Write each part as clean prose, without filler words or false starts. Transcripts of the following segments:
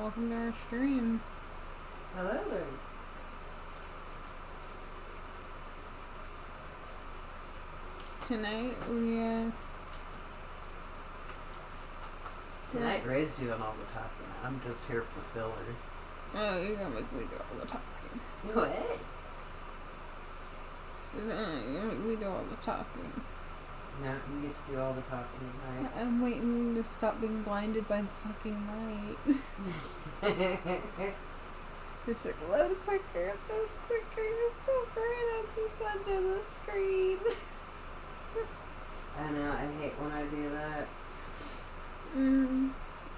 welcome to our stream. Hello there. Tonight Tonight Ray's doing all the talking. I'm just here for filler. Oh, you're gonna make me do all the talking. What? So, you're gonna make me do all the talking. No, you get to do all the talking tonight. I'm waiting to stop being blinded by the fucking light. Just like, load quicker. It's so bright at this end of the screen. I know, I hate when I do that.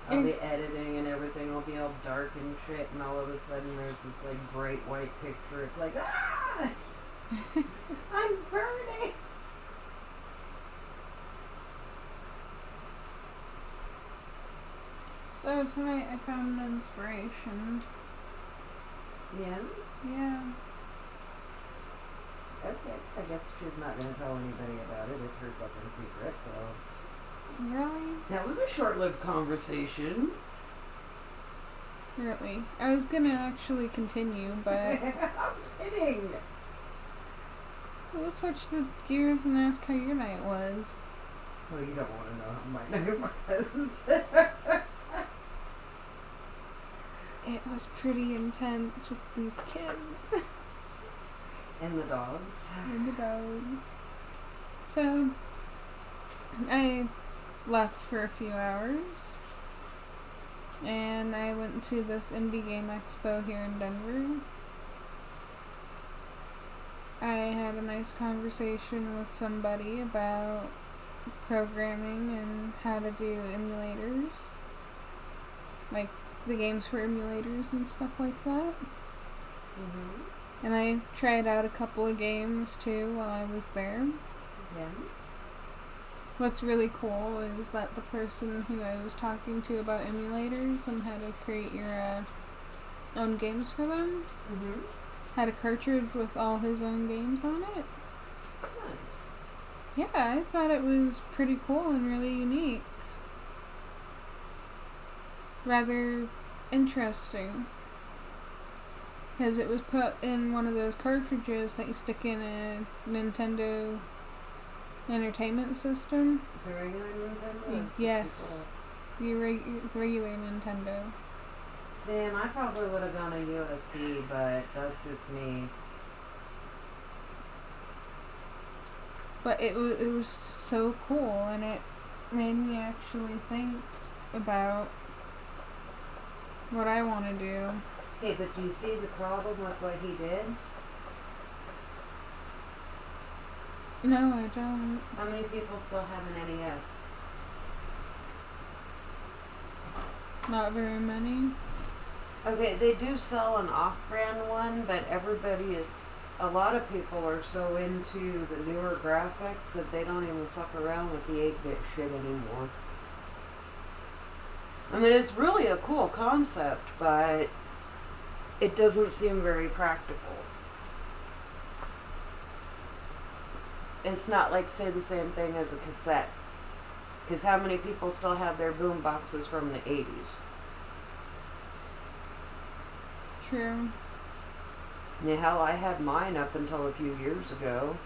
I'll be editing and everything will be all dark and shit, and all of a sudden there's this like bright white picture. It's like, ah! I'm burning! So tonight I found an inspiration. Yeah? Yeah. Okay, I guess she's not going to tell anybody about it. It's her fucking secret, so... Really? That was a short-lived conversation. Really? I was gonna actually continue, but... I'm kidding! We'll switch the gears and ask how your night was. Well, you don't want to know how my night was. It was pretty intense with these kids. And the dogs. And the dogs. So, I left for a few hours. And I went to this indie game expo here in Denver. I had a nice conversation with somebody about programming and how to do emulators. Like, the games for emulators and stuff like that. Mm-hmm. And I tried out a couple of games too while I was there. Yeah. What's really cool is that the person who I was talking to about emulators and how to create your own games for them had a cartridge with all his own games on it. Nice. Yeah, I thought it was pretty cool and really unique. Rather interesting. Because it was put in one of those cartridges that you stick in a Nintendo Entertainment System. The regular Nintendo? Yes. The regular Nintendo. Sam, I probably would have gone a USB, but that's just me. But it was so cool, and it made me actually think about what I want to do. Hey, but do you see the problem with what he did? No, I don't. How many people still have an NES? Not very many. Okay, they do sell an off-brand one, but a lot of people are so into the newer graphics that they don't even fuck around with the 8-bit shit anymore. I mean, it's really a cool concept, but it doesn't seem very practical. It's not like, say, the same thing as a cassette. Because how many people still have their boom boxes from the 80s? True. Yeah, hell, I had mine up until a few years ago.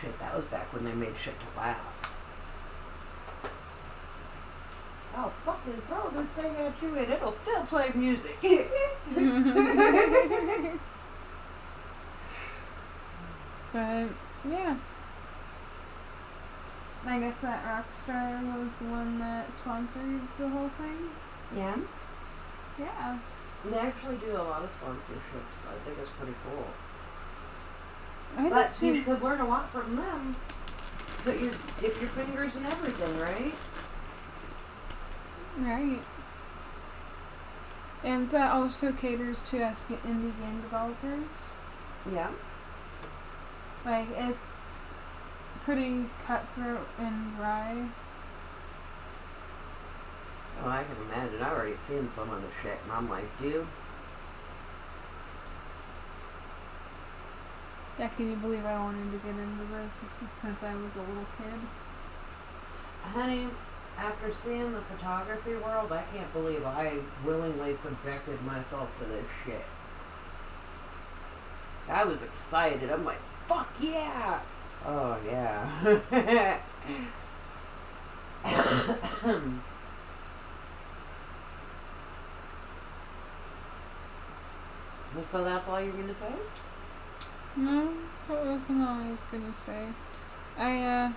Shit, that was back when they made shit to last. I'll fucking throw this thing at you and it'll still play music. But, yeah. I guess that Rockstar was the one that sponsored the whole thing. Yeah? Yeah. They actually do a lot of sponsorships. I think it's pretty cool. But you could learn a lot from them. Dip your fingers in everything, right? Right. And that also caters to us indie game developers. Yeah. Like, it's pretty cutthroat and dry. Oh, I can imagine. I've already seen some of the shit, and I'm like, dude. Yeah, can you believe I wanted to get into this since I was a little kid? Honey, after seeing the photography world, I can't believe I willingly subjected myself to this shit. I was excited. I'm like, fuck yeah! Oh, yeah. So that's all you're gonna say? No, that wasn't all I was gonna say. I,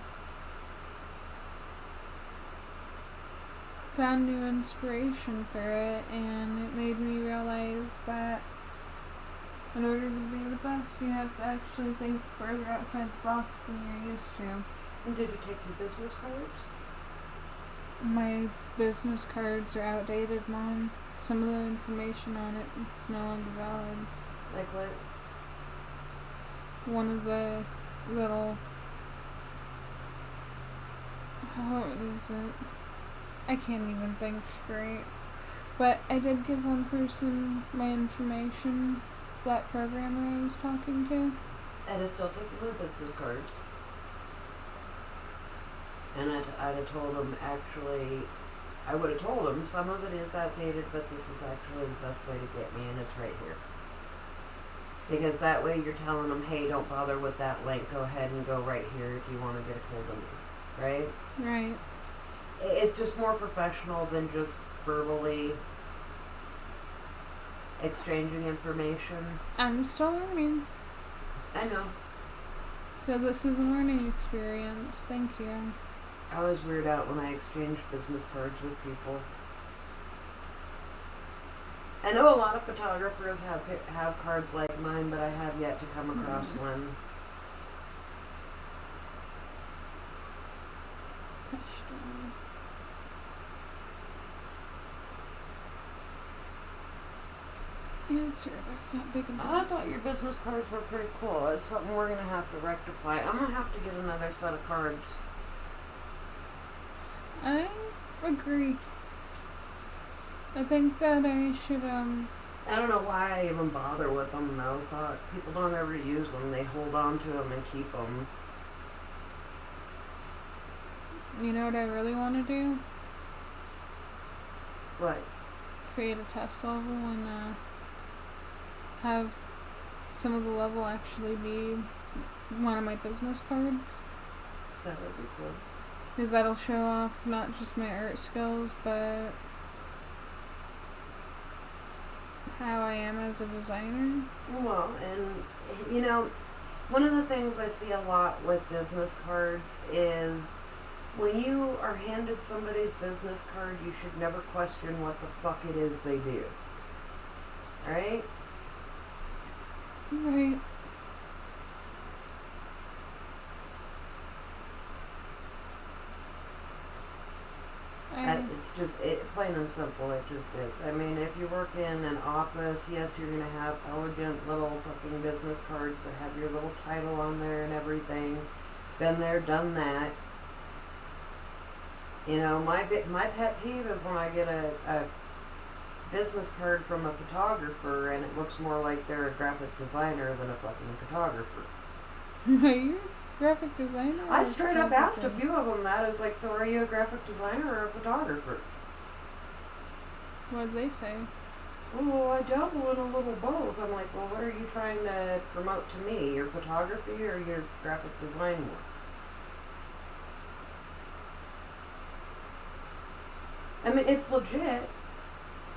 found new inspiration through it, and it made me realize that in order to be the best, you have to actually think further outside the box than you're used to. And did you take your business cards? My business cards are outdated, Mom. Some of the information on it is no longer valid. Like what? One of the little... How is it? I can't even think straight. But I did give one person my information, that programmer I was talking to. I'd have still taken my business cards. And I'd have told him, actually, I would have told him, some of it is outdated, but this is actually the best way to get me, and it's right here. Because that way you're telling them, hey, don't bother with that link, go ahead and go right here if you want to get a hold of me. Right? Right. It's just more professional than just verbally exchanging information. I'm still learning. I know. So this is a learning experience. Thank you. I always weird out when I exchange business cards with people. I know a lot of photographers have cards like mine, but I have yet to come across one. Question. Answer. That's not big enough. I thought your business cards were pretty cool. It's something we're gonna have to rectify. I'm gonna have to get another set of cards. I agree. I think that I should, I don't know why I even bother with them though. Thought people don't ever use them. They hold on to them and keep them. You know what I really want to do? What? Create a test level and, have some of the level actually be one of my business cards. That would be cool. Because that'll show off not just my art skills, but how I am as a designer. Well, and you know, one of the things I see a lot with business cards is when you are handed somebody's business card, you should never question what the fuck it is they do. Right? Right. It's just, plain and simple, it just is. I mean, if you work in an office, yes, you're going to have elegant little fucking business cards that have your little title on there and everything. Been there, done that. You know, my pet peeve is when I get a business card from a photographer and it looks more like they're a graphic designer than a fucking photographer. Are you a graphic designer? I straight up asked a few of them that. Is like, so are you a graphic designer or a photographer? What did they say? Oh, I dabble in a little both. I'm like, well, what are you trying to promote to me? Your photography or your graphic design work? I mean, it's legit,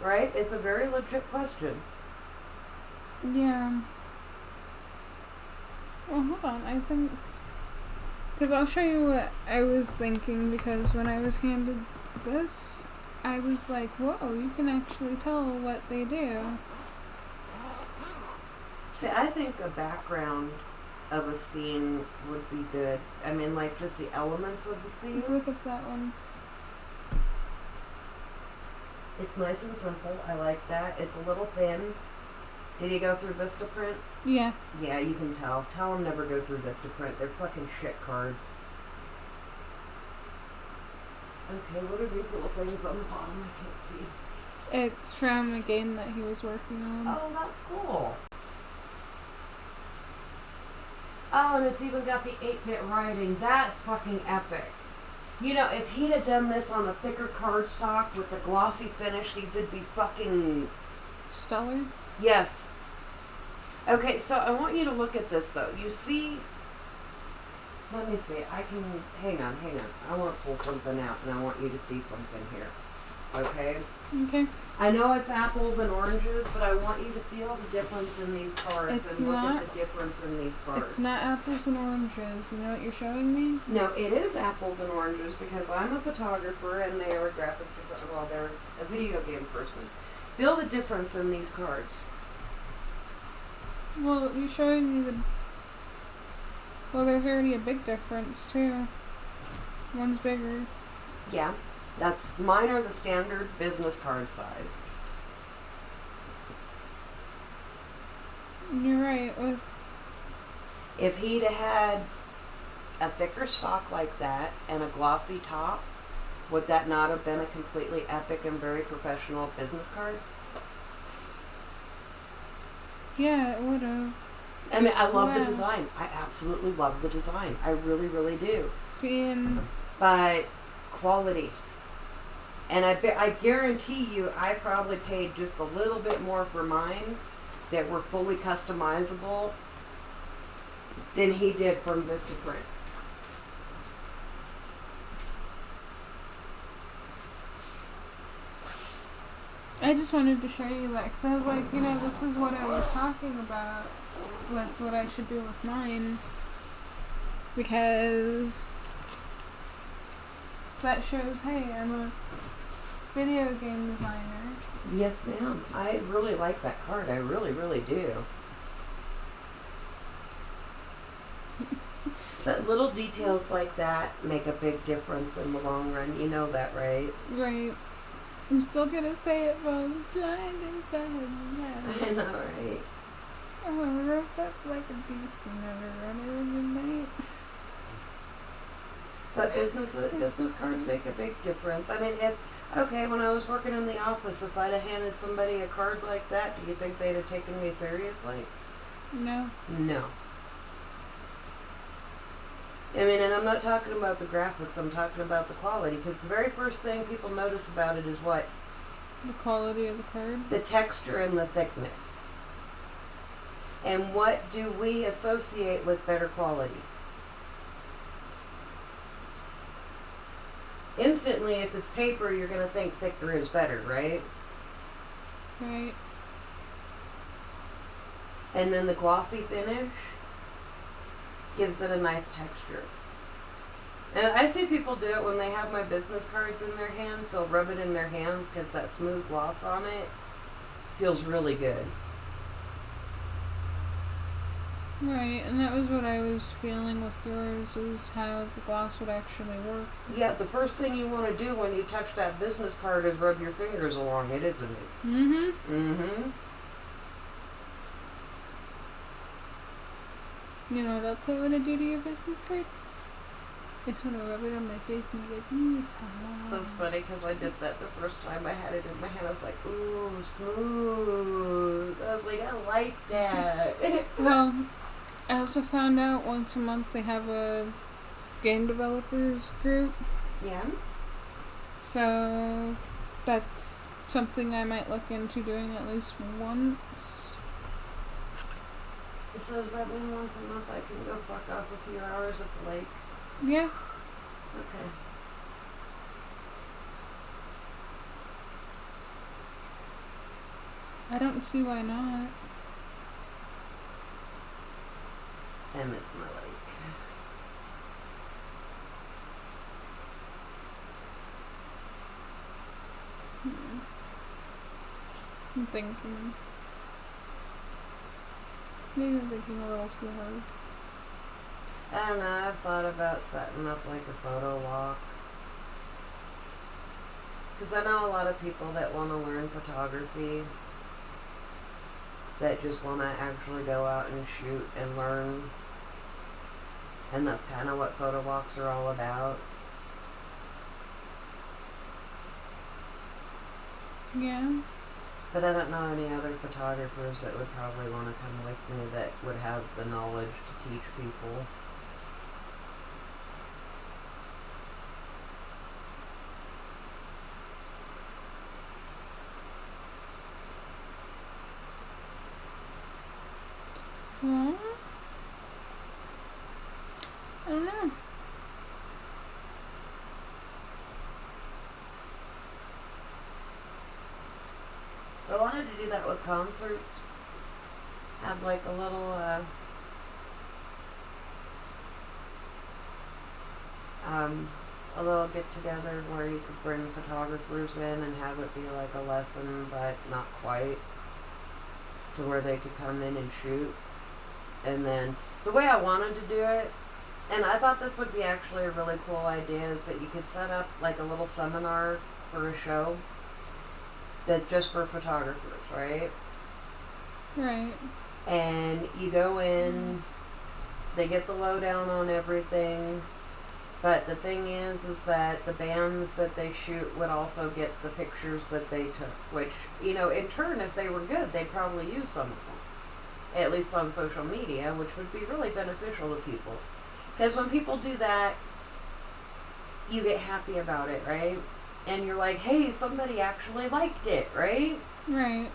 right? It's a very legit question. Yeah. Well, hold on. I think... Because I'll show you what I was thinking, because when I was handed this, I was like, whoa, you can actually tell what they do. See, I think a background of a scene would be good. I mean, like, just the elements of the scene. Look at that one. It's nice and simple. I like that. It's a little thin. Did you go through Vistaprint? Yeah. Yeah, you can tell. Tell them never go through Vistaprint. They're fucking shit cards. Okay, what are these little things on the bottom? I can't see. It's from a game that he was working on. Oh, that's cool. Oh, and it's even got the 8-bit writing. That's fucking epic. You know, if he'd have done this on a thicker cardstock with the glossy finish, these would be fucking... stellar? Yes. Okay, so I want you to look at this, though. You see... Let me see. I can... Hang on. I want to pull something out, and I want you to see something here. Okay? Okay. I know it's apples and oranges, but I want you to feel the difference in these cards and look at the difference in these cards. It's not apples and oranges. You know what you're showing me? No, it is apples and oranges because I'm a photographer and they are a graphic designer. Well, they're a video game person. Feel the difference in these cards. Well, you're showing me the... Well, there's already a big difference, too. One's bigger. Yeah. Mine are the standard business card size. You're right. If he'd had a thicker stock like that and a glossy top, would that not have been a completely epic and very professional business card? Yeah, it would have. I mean, I love the design. I absolutely love the design. I really, really do. But quality. And I guarantee you, I probably paid just a little bit more for mine that were fully customizable than he did from Vistaprint. I just wanted to show you that because I was like, you know, this is what I was talking about with what I should do with mine. Because that shows, hey, I'm a video game designer. Yes, ma'am. I really like that card. I really, really do. But little details like that make a big difference in the long run. You know that, right? Right. I'm still gonna say it, but I'm blind inside. I know, right? I wrote up like a decent runner in the night. But business cards make a big difference. I mean, when I was working in the office, if I'd have handed somebody a card like that, do you think they'd have taken me seriously? No. No. I mean, and I'm not talking about the graphics, I'm talking about the quality, because the very first thing people notice about it is what? The quality of the card? The texture and the thickness. And what do we associate with better quality? Instantly, if it's paper, you're going to think thicker is better, right? Right. And then the glossy finish gives it a nice texture. And I see people do it when they have my business cards in their hands. They'll rub it in their hands because that smooth gloss on it feels really good. Right, and that was what I was feeling with yours, is how the gloss would actually work. Yeah, the first thing you want to do when you touch that business card is rub your fingers along it, isn't it? Mm-hmm. Mm-hmm. You know what else I want to do to your business card? I just want to rub it on my face and be like, ooh, soft. That's funny because I did that the first time I had it in my hand. I was like, ooh, smooth. I was like, I like that. Well, I also found out once a month they have a game developers group. Yeah. So that's something I might look into doing at least once. So does that mean once a month I can go fuck off a few hours at the lake? Yeah. Okay. I don't see why not. I miss my lake. I'm thinking. Maybe I'm thinking a little too hard. I don't know, I've thought about setting up like a photo walk. Because I know a lot of people that want to learn photography that just want to actually go out and shoot and learn. And that's kind of what photo walks are all about. Yeah. But I don't know any other photographers that would probably want to come with me that would have the knowledge to teach people. Well, I don't know. I wanted to do that with concerts. Have like a little get together where you could bring photographers in and have it be like a lesson, but not quite, to where they could come in and shoot. And then the way I wanted to do it, and I thought this would be actually a really cool idea, is that you could set up like a little seminar for a show that's just for photographers, right? Right. And you go in, they get the lowdown on everything, but the thing is that the bands that they shoot would also get the pictures that they took, which, you know, in turn, if they were good, they'd probably use some of them, at least on social media, which would be really beneficial to people. Because when people do that, you get happy about it, right? And you're like, hey, somebody actually liked it, right? Right.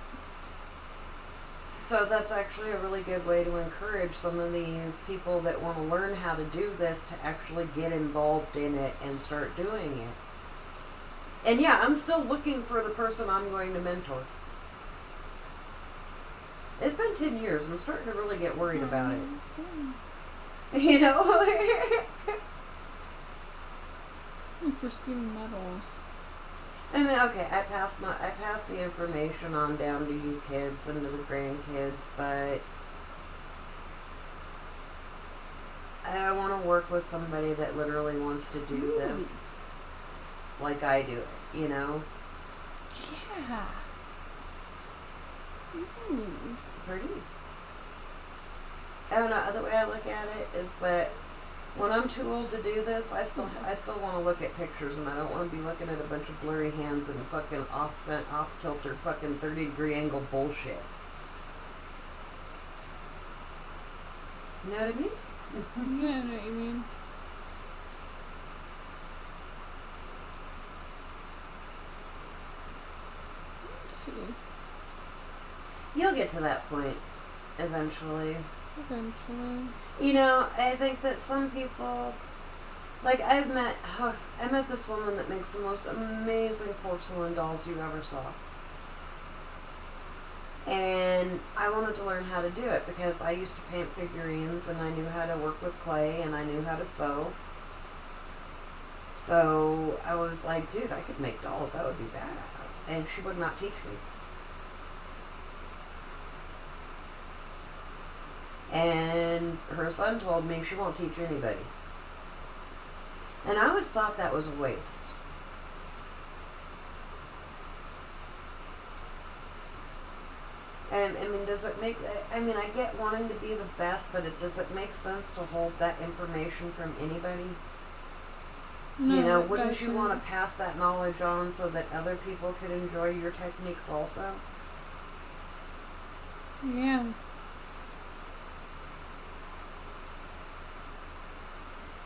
So that's actually a really good way to encourage some of these people that want to learn how to do this to actually get involved in it and start doing it. And yeah, I'm still looking for the person I'm going to mentor. It's been 10 years. I'm starting to really get worried about it. You know? Christine Meadows. I mean, okay, I passed the information on down to you kids and to the grandkids, but I want to work with somebody that literally wants to do this like I do it, you know? Yeah. Ooh. Pretty. I don't know, the way I look at it is that when I'm too old to do this, I still want to look at pictures, and I don't want to be looking at a bunch of blurry hands and fucking off-kilter, fucking 30-degree angle bullshit. You know what I mean? Yeah, I know what you mean. Let's see. You'll get to that point eventually. Eventually. You know, I think that some people, like I met this woman that makes the most amazing porcelain dolls you ever saw. And I wanted to learn how to do it because I used to paint figurines and I knew how to work with clay and I knew how to sew. So I was like, dude, I could make dolls. That would be badass. And she would not teach me. And her son told me she won't teach anybody. And I always thought that was a waste. And I mean, does it make, I mean, I get wanting to be the best, but does it make sense to hold that information from anybody? No, you know, wouldn't you want to pass that knowledge on so that other people could enjoy your techniques also? Yeah.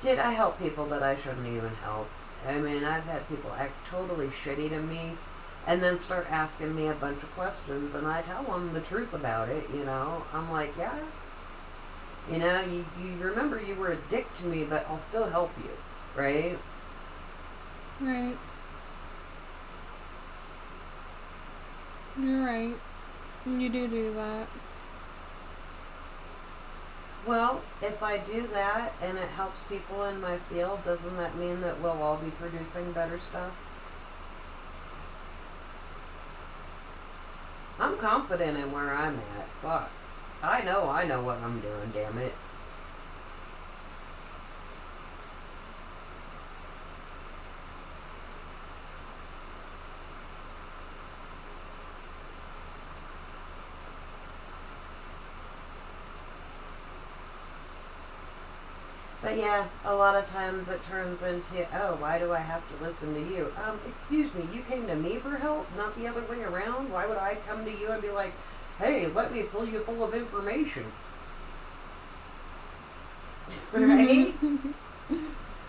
Did I help people that I shouldn't even help? I mean, I've had people act totally shitty to me and then start asking me a bunch of questions, and I tell them the truth about it, you know. I'm like, yeah, you know, you remember you were a dick to me, but I'll still help you, right? Right. You're right. You do that. Well, if I do that and it helps people in my field, doesn't that mean that we'll all be producing better stuff? I'm confident in where I'm at. Fuck. I know what I'm doing, damn it. But yeah, a lot of times it turns into, oh, why do I have to listen to you? Excuse me, you came to me for help, not the other way around? Why would I come to you and be like, hey, let me fill you full of information? Right?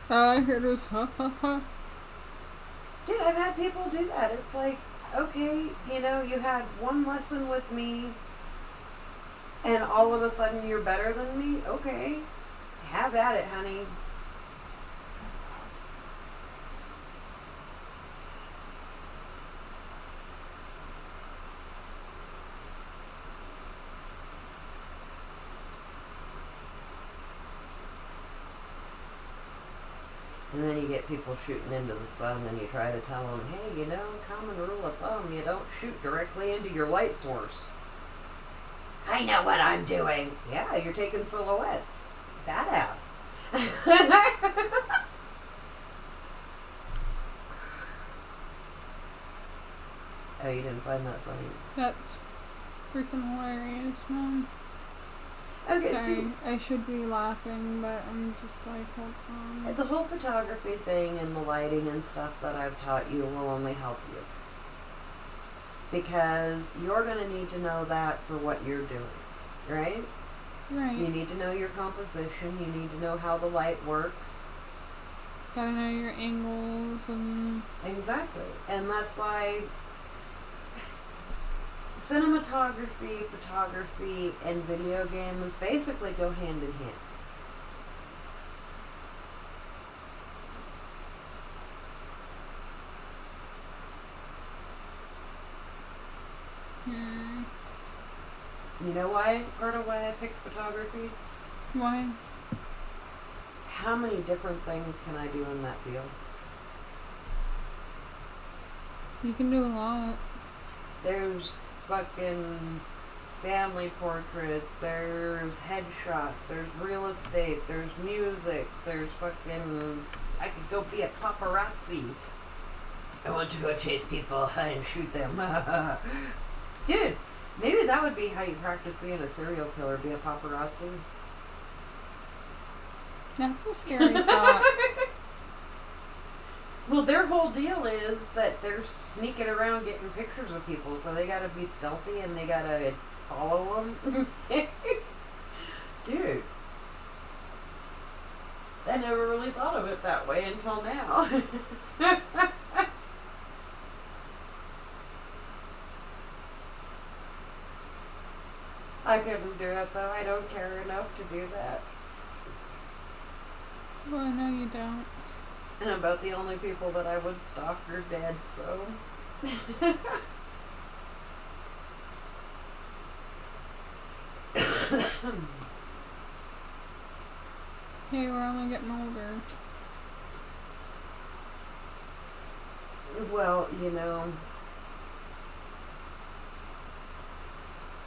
All I heard was ha ha ha. Dude, I've had people do that. It's like, okay, you know, you had one lesson with me and all of a sudden you're better than me? Okay. Have at it, honey. And then you get people shooting into the sun and you try to tell them, hey, you know, common rule of thumb, you don't shoot directly into your light source. I know what I'm doing. Yeah, you're taking silhouettes. Badass. Oh, you didn't find that funny? That's freaking hilarious, Mom. Okay, Sorry, see, I should be laughing, but I'm just like, hold on. the whole photography thing and the lighting and stuff that I've taught you will only help you. Because you're going to need to know that for what you're doing, right? Right. You need to know your composition. You need to know how the light works. Gotta know your angles and... Exactly. And that's why cinematography, photography, and video games basically go hand in hand. You know why? Part of why I picked photography? Why? How many different things can I do in that field? You can do a lot. There's fucking family portraits, there's headshots, there's real estate, there's music, there's fucking... I could go be a paparazzi. I want to go chase people and shoot them. Dude, maybe that would be how you practice being a serial killer, be a paparazzi. That's a scary thought. Well, their whole deal is that they're sneaking around getting pictures of people, so they gotta be stealthy and they gotta follow them. Dude. I never really thought of it that way until now. I couldn't do it though. I don't care enough to do that. Well, no, you don't. And about the only people that I would stalk are dead, so. Hey, we're only getting older. Well, you know.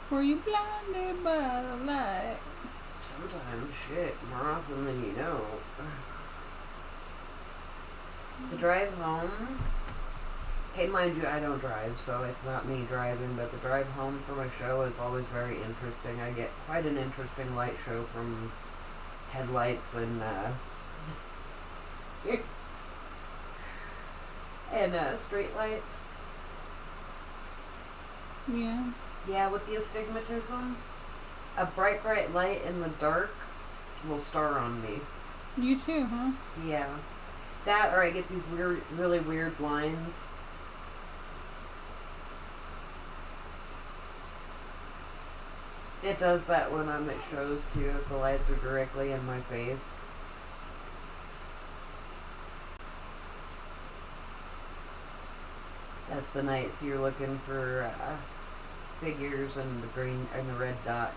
Were you blinded by the light? Sometimes, shit, more often than you know. The drive home. Okay, mind you, I don't drive, so it's not me driving, but the drive home from a show is always very interesting. I get quite an interesting light show from headlights and, and, street lights. Yeah. Yeah, with the astigmatism, a bright, bright light in the dark will star on me. You too, huh? Yeah. That, or I get these weird, really weird lines. It does that when I'm at shows too, if the lights are directly in my face. That's the nights you're looking for figures and the green and the red dot.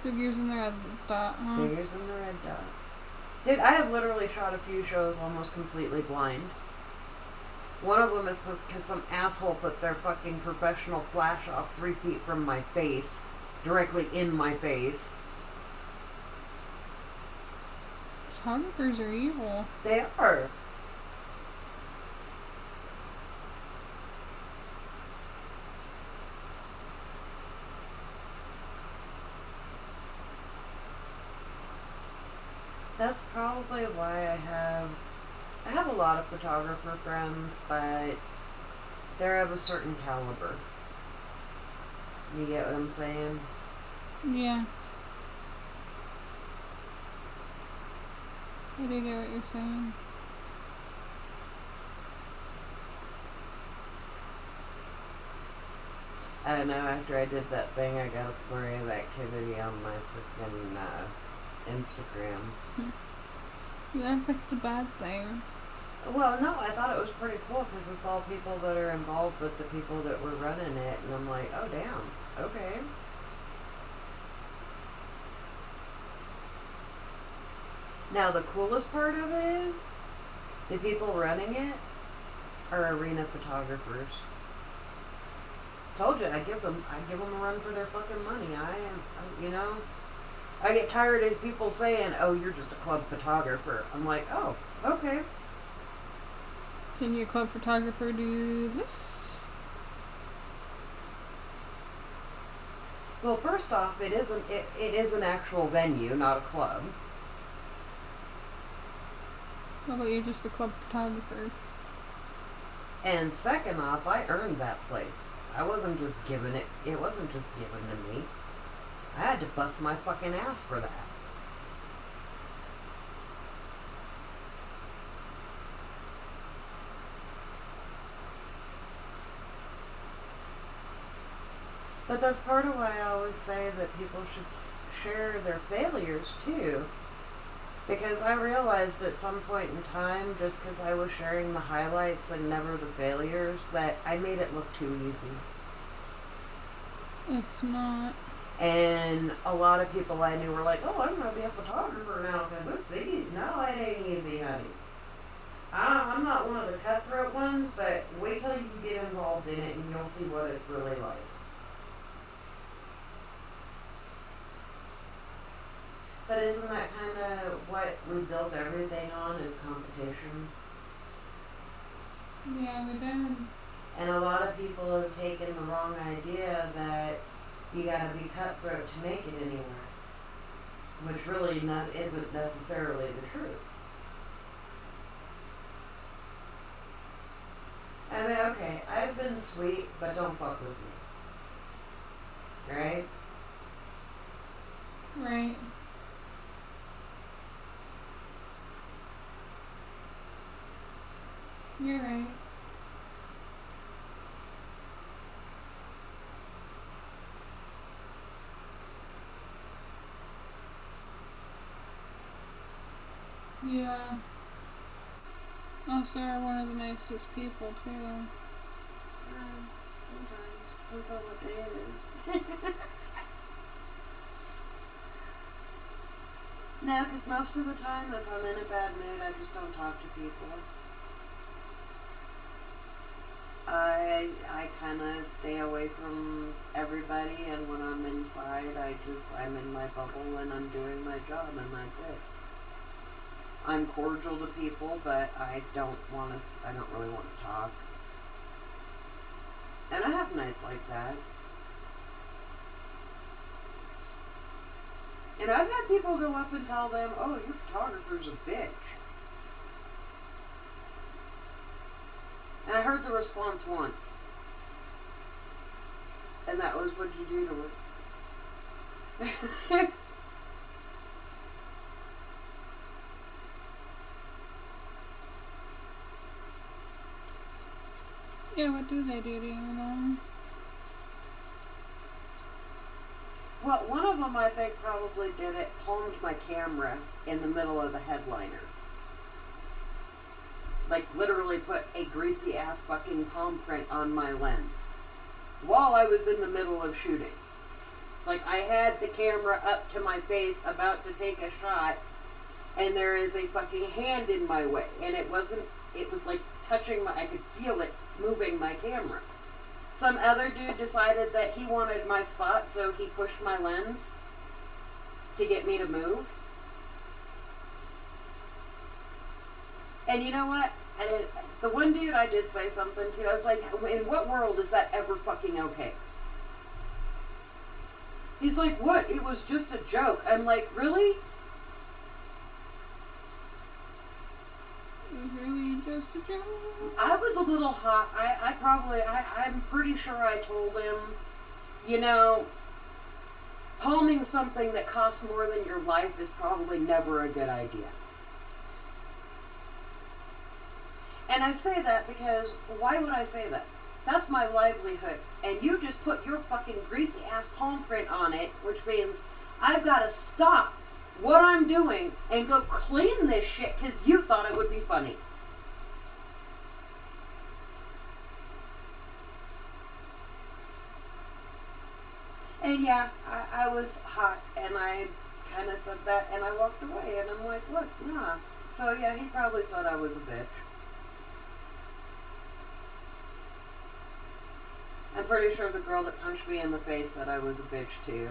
Figures in the red dot, huh? Figures in the red dot. Dude, I have literally shot a few shows almost completely blind. One of them is because some asshole put their fucking professional flash off 3 feet from my face. Directly in my face. Photographers are evil. They are. That's probably why I have a lot of photographer friends, but they're of a certain caliber. You get what I'm saying? Yeah. I do get what you're saying. I don't know, after I did that thing, I got a flurry of activity on my freaking Instagram. You act like it's a bad thing. Well, no, I thought it was pretty cool because it's all people that are involved with the people that were running it, and I'm like, oh, damn, okay. Now, the coolest part of it is the people running it are arena photographers. Told you, I give them a run for their fucking money. I get tired of people saying, "Oh, you're just a club photographer." I'm like, "Oh, okay." Can your club photographer do this? Well, first off, it is an actual venue, not a club. How about you're just a club photographer? And second off, I earned that place. I wasn't just given it. It wasn't just given to me. I had to bust my fucking ass for that. But that's part of why I always say that people should share their failures too. Because I realized at some point in time, just because I was sharing the highlights and never the failures, that I made it look too easy. It's not. And a lot of people I knew were like, "Oh, I'm going to be a photographer now because it's easy." No, it ain't easy, honey. I'm not one of the cutthroat ones, but wait till you get involved in it and you'll see what it's really like. But isn't that kind of what we built everything on, is competition? Yeah, we did. And a lot of people have taken the wrong idea that you gotta be cutthroat to make it anywhere. Which really isn't necessarily the truth. I mean, okay, I've been sweet, but don't fuck with me. Right? Right. You're right. Yeah. Also, are one of the nicest people, too. Sometimes. Depends on what day it is. No, because most of the time, if I'm in a bad mood, I just don't talk to people. I kind of stay away from everybody, and when I'm inside, I'm in my bubble and I'm doing my job, and that's it. I'm cordial to people, but I don't really want to talk. And I have nights like that. And I've had people go up and tell them, "Oh, your photographer's a bitch." And I heard the response once. And that was, "What'd you do to her?" Yeah, what do they do to you, though? Well, one of them I think probably did it, palmed my camera in the middle of the headliner. Like, literally put a greasy ass fucking palm print on my lens while I was in the middle of shooting. Like, I had the camera up to my face about to take a shot, and there is a fucking hand in my way, and it was like touching I could feel it moving my camera. Some other dude decided that he wanted my spot, so he pushed my lens to get me to move. And you know what? The one dude I did say something to, I was like, "In what world is that ever fucking okay?" He's like, "What? It was just a joke." I'm like, "Really?" was really just a joke. I was a little hot. I'm pretty sure I told him, palming something that costs more than your life is probably never a good idea. And I say that because, why would I say that? That's my livelihood. And you just put your fucking greasy ass palm print on it, which means I've got to stop what I'm doing and go clean this shit because you thought it would be funny. And yeah, I was hot, and I kind of said that, and I walked away, and I'm like, look, nah. So yeah, he probably thought I was a bitch. I'm pretty sure the girl that punched me in the face said I was a bitch too.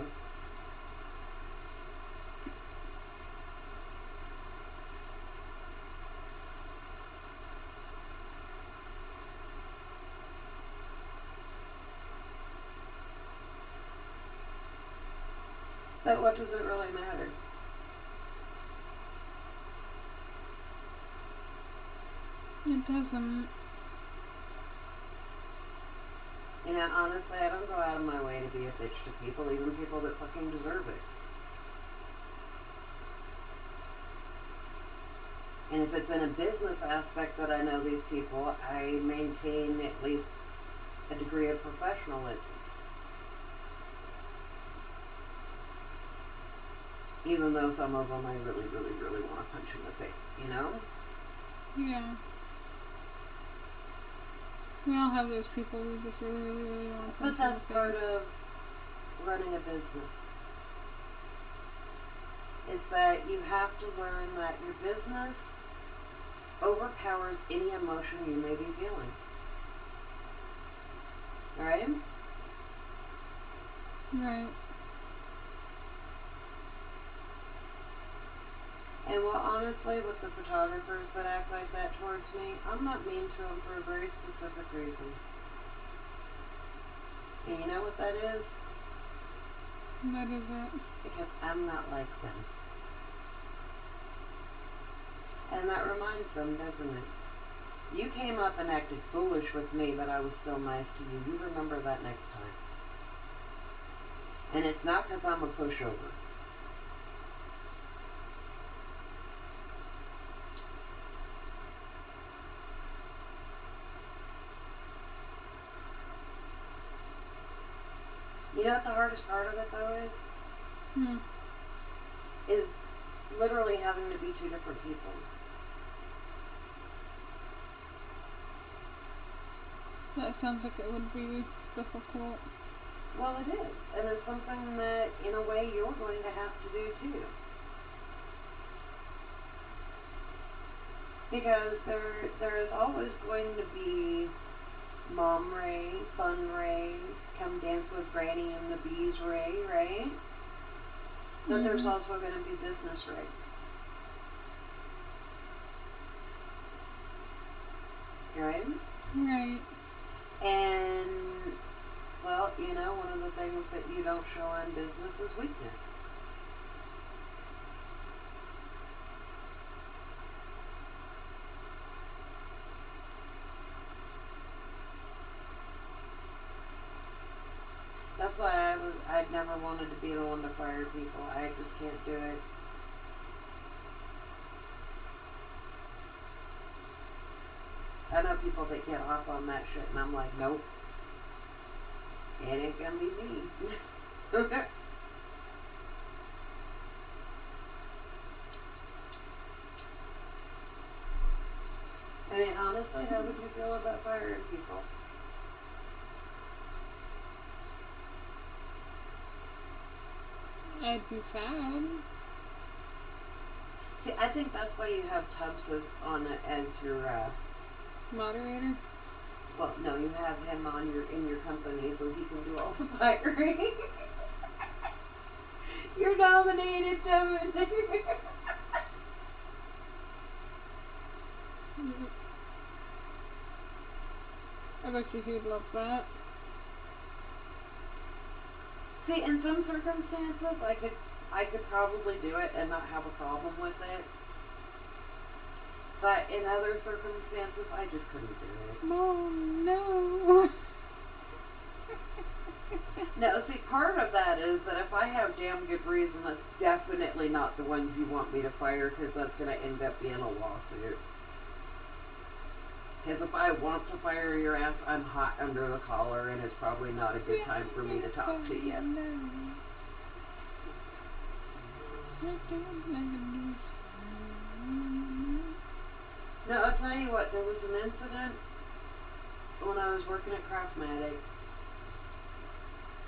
But what does it really matter? It doesn't. Honestly, I don't go out of my way to be a bitch to people, even people that fucking deserve it. And if it's in a business aspect that I know these people, I maintain at least a degree of professionalism. Even though some of them I really, really, really want to punch in the face, Yeah. We all have those people who just really, really, really want to punch. But that's part of running a business. Is that you have to learn that your business overpowers any emotion you may be feeling. Right? Right. And well, honestly, with the photographers that act like that towards me, I'm not mean to them for a very specific reason. And you know what that is? What is it? Because I'm not like them. And that reminds them, doesn't it? You came up and acted foolish with me, but I was still nice to you. You remember that next time. And it's not because I'm a pushover. You know what the hardest part of it, though, is? Is literally having to be two different people. That sounds like it would be difficult. Well, it is. And it's something that, in a way, you're going to have to do, too. Because there is always going to be Mom Ray, Fun Ray, come dance with Granny and the Bees Ray, right? But there's also going to be Business Ray. Right? Right. And, well, one of the things that you don't show in business is weakness. That's why I'd never wanted to be the one to fire people. I just can't do it. I know people that get off on that shit, and I'm like, nope. It ain't gonna be me. I mean, honestly, how would you feel about firing people? I'd be sad. See, I think that's why you have Tubbs as your Moderator? well, no, you have him in your company so he can do all the firing. You're nominated, Devin. I bet you he'd love that. See, in some circumstances, I could probably do it and not have a problem with it. But in other circumstances, I just couldn't do it. Mom, no. No, see, part of that is that if I have damn good reason, that's definitely not the ones you want me to fire, because that's going to end up being a lawsuit. Because if I want to fire your ass, I'm hot under the collar, and it's probably not a good time for me to talk to you. No, I'll tell you what, there was an incident when I was working at Craftmatic,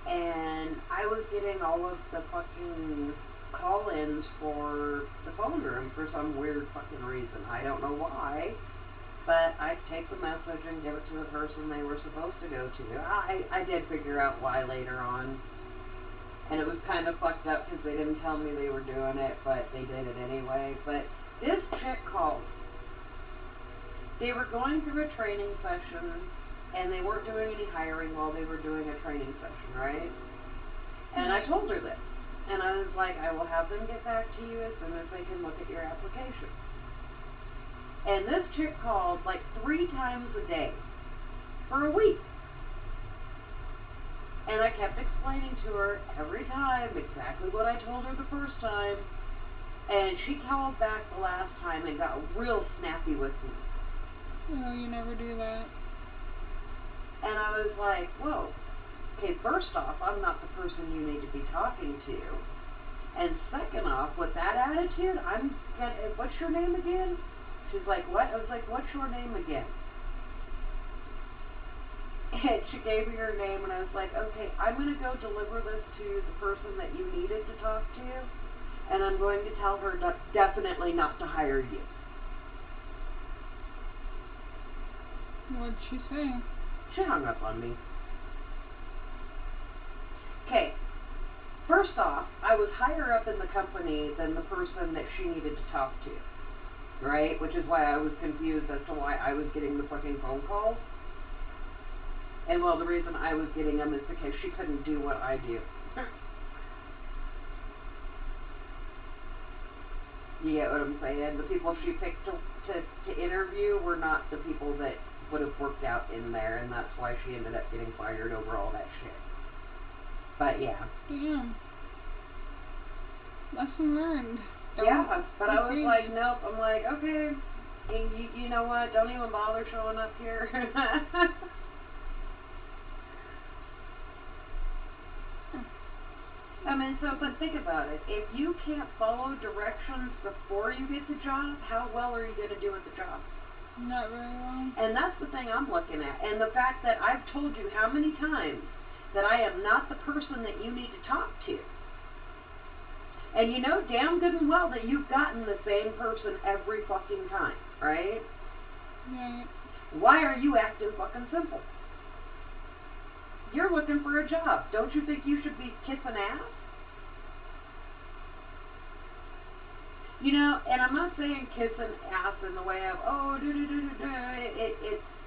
and I was getting all of the fucking call-ins for the phone room for some weird fucking reason. I don't know why, but I'd take the message and give it to the person they were supposed to go to. I did figure out why later on, and it was kind of fucked up because they didn't tell me they were doing it, but they did it anyway. But this chick called. They were going through a training session, and they weren't doing any hiring while they were doing a training session, right? And I told her this, and I was like, I will have them get back to you as soon as they can look at your application. And this chick called like 3 times a day for a week. And I kept explaining to her every time exactly what I told her the first time. And she called back the last time and got real snappy with me. No, you never do that. And I was like, whoa. Okay, first off, I'm not the person you need to be talking to. And second off, with that attitude, I'm gonna, what's your name again? She's like, what? I was like, what's your name again? And she gave me her name, and I was like, okay, I'm going to go deliver this to the person that you needed to talk to, and I'm going to tell her definitely not to hire you. What'd she say? She hung up on me. Okay, first off, I was higher up in the company than the person that she needed to talk to, right? Which is why I was confused as to why I was getting the fucking phone calls. And well, the reason I was getting them is because she couldn't do what I do. You get what I'm saying? The people she picked to interview were not the people that would have worked out in there, and that's why she ended up getting fired over all that shit. But yeah. Damn. Lesson learned. Yeah, but I was like, nope. I'm like, okay, you know what? Don't even bother showing up here. I mean, but think about it. If you can't follow directions before you get the job, how well are you going to do at the job? Not very well. And that's the thing I'm looking at. And the fact that I've told you how many times that I am not the person that you need to talk to. And you know damn good and well that you've gotten the same person every fucking time, right? Right. Why are you acting fucking simple? You're looking for a job. Don't you think you should be kissing ass? You know, and I'm not saying kissing ass in the way of, oh, it's...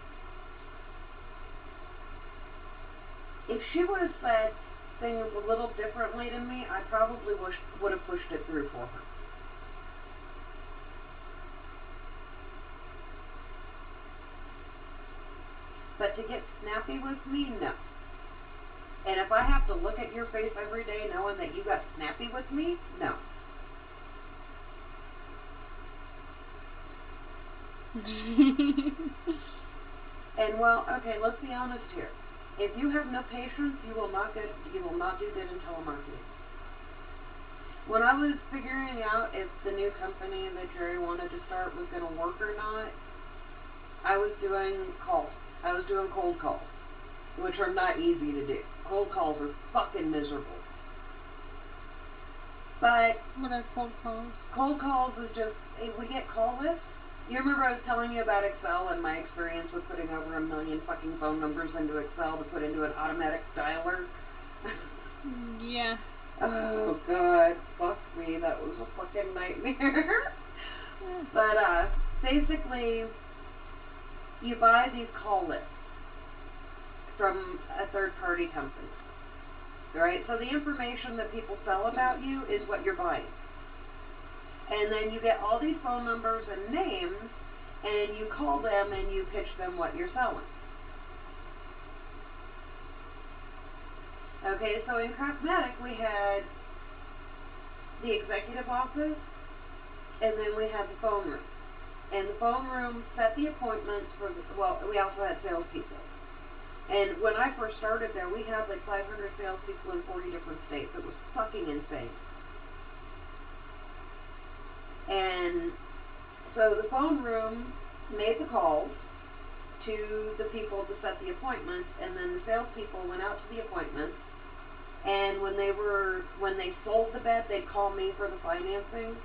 If she would have said things a little differently to me, I probably would have pushed it through for her. But to get snappy with me, no. And if I have to look at your face every day knowing that you got snappy with me, no. And well, okay, let's be honest here. If you have no patience, you will not do good in telemarketing. When I was figuring out if the new company that Jerry wanted to start was going to work or not, I was doing calls. I was doing cold calls, which are not easy to do. Cold calls are fucking miserable. But What are cold calls? cold calls is just, we get call lists. You remember I was telling you about Excel and my experience with putting over 1 million fucking phone numbers into Excel to put into an automatic dialer? Yeah. Oh god, fuck me, that was a fucking nightmare. But basically, you buy these call lists from a third-party company, right? So the information that people sell about you is what you're buying. And then you get all these phone numbers and names, and you call them and you pitch them what you're selling. Okay, so in Craftmatic we had the executive office, and then we had the phone room. And the phone room set the appointments for we also had salespeople. And when I first started there, we had like 500 salespeople in 40 different states. It was fucking insane. And so the phone room made the calls to the people to set the appointments, and then the salespeople went out to the appointments. And when they sold the bed, they'd call me for the financing.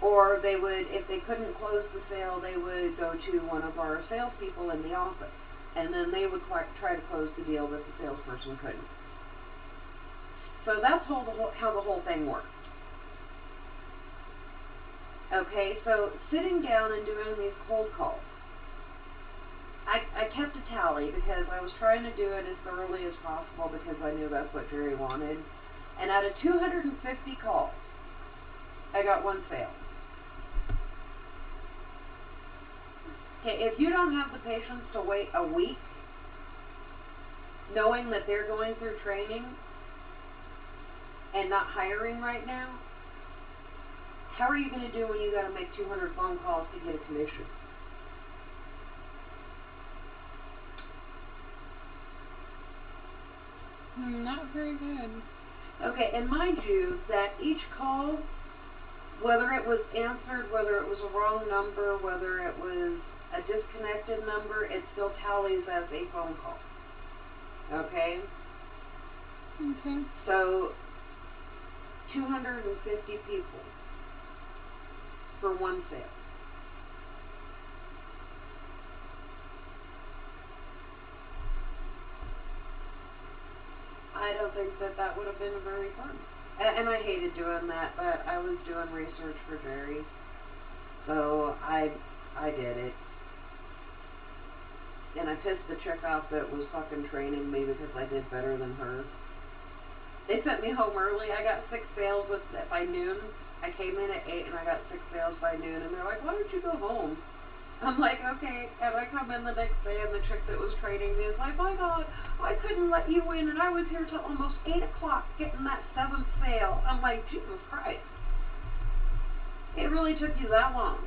Or they would, if they couldn't close the sale, they would go to one of our salespeople in the office. And then they would try to close the deal that the salesperson couldn't. So that's how the whole thing worked. Okay, so sitting down and doing these cold calls. I kept a tally because I was trying to do it as thoroughly as possible because I knew that's what Jerry wanted. And out of 250 calls, I got one sale. Okay, if you don't have the patience to wait a week, knowing that they're going through training and not hiring right now, how are you going to do when you got to make 200 phone calls to get a commission? Not very good. Okay, and mind you that each call, whether it was answered, whether it was a wrong number, whether it was a disconnected number, it still tallies as a phone call. Okay? Okay. So, 250 people for one sale. I don't think that would have been very fun. And I hated doing that, but I was doing research for Jerry. So I did it. And I pissed the chick off that was fucking training me because I did better than her. They sent me home early. I got 6 sales by noon. I came in at 8 and I got 6 sales by noon. And they're like, why don't you go home? I'm like, okay. And I come in the next day and the chick that was training me is like, my God, I couldn't let you in. And I was here till almost 8 o'clock getting that 7th sale. I'm like, Jesus Christ. It really took you that long.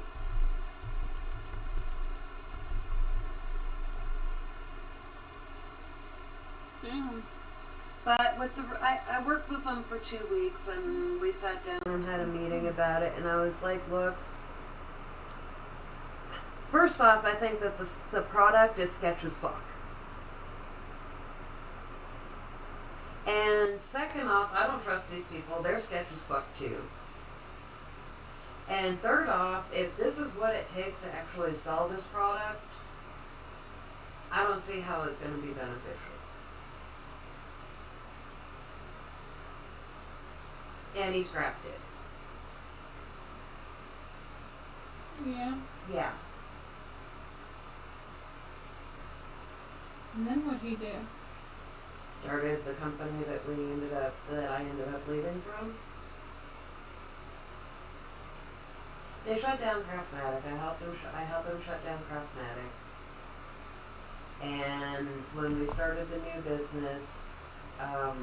Damn. But with I worked with them for 2 weeks and we sat down and had a meeting about it. And I was like, look, first off, I think that the product is sketch as fuck. And second off, I don't trust these people. They're sketch as fuck too. And third off, if this is what it takes to actually sell this product, I don't see how it's going to be beneficial. And he scrapped it. Yeah. Yeah. And then what'd he do? Started the company that I ended up leaving from. They shut down Craftmatic. I helped them shut down Craftmatic. And when we started the new business, I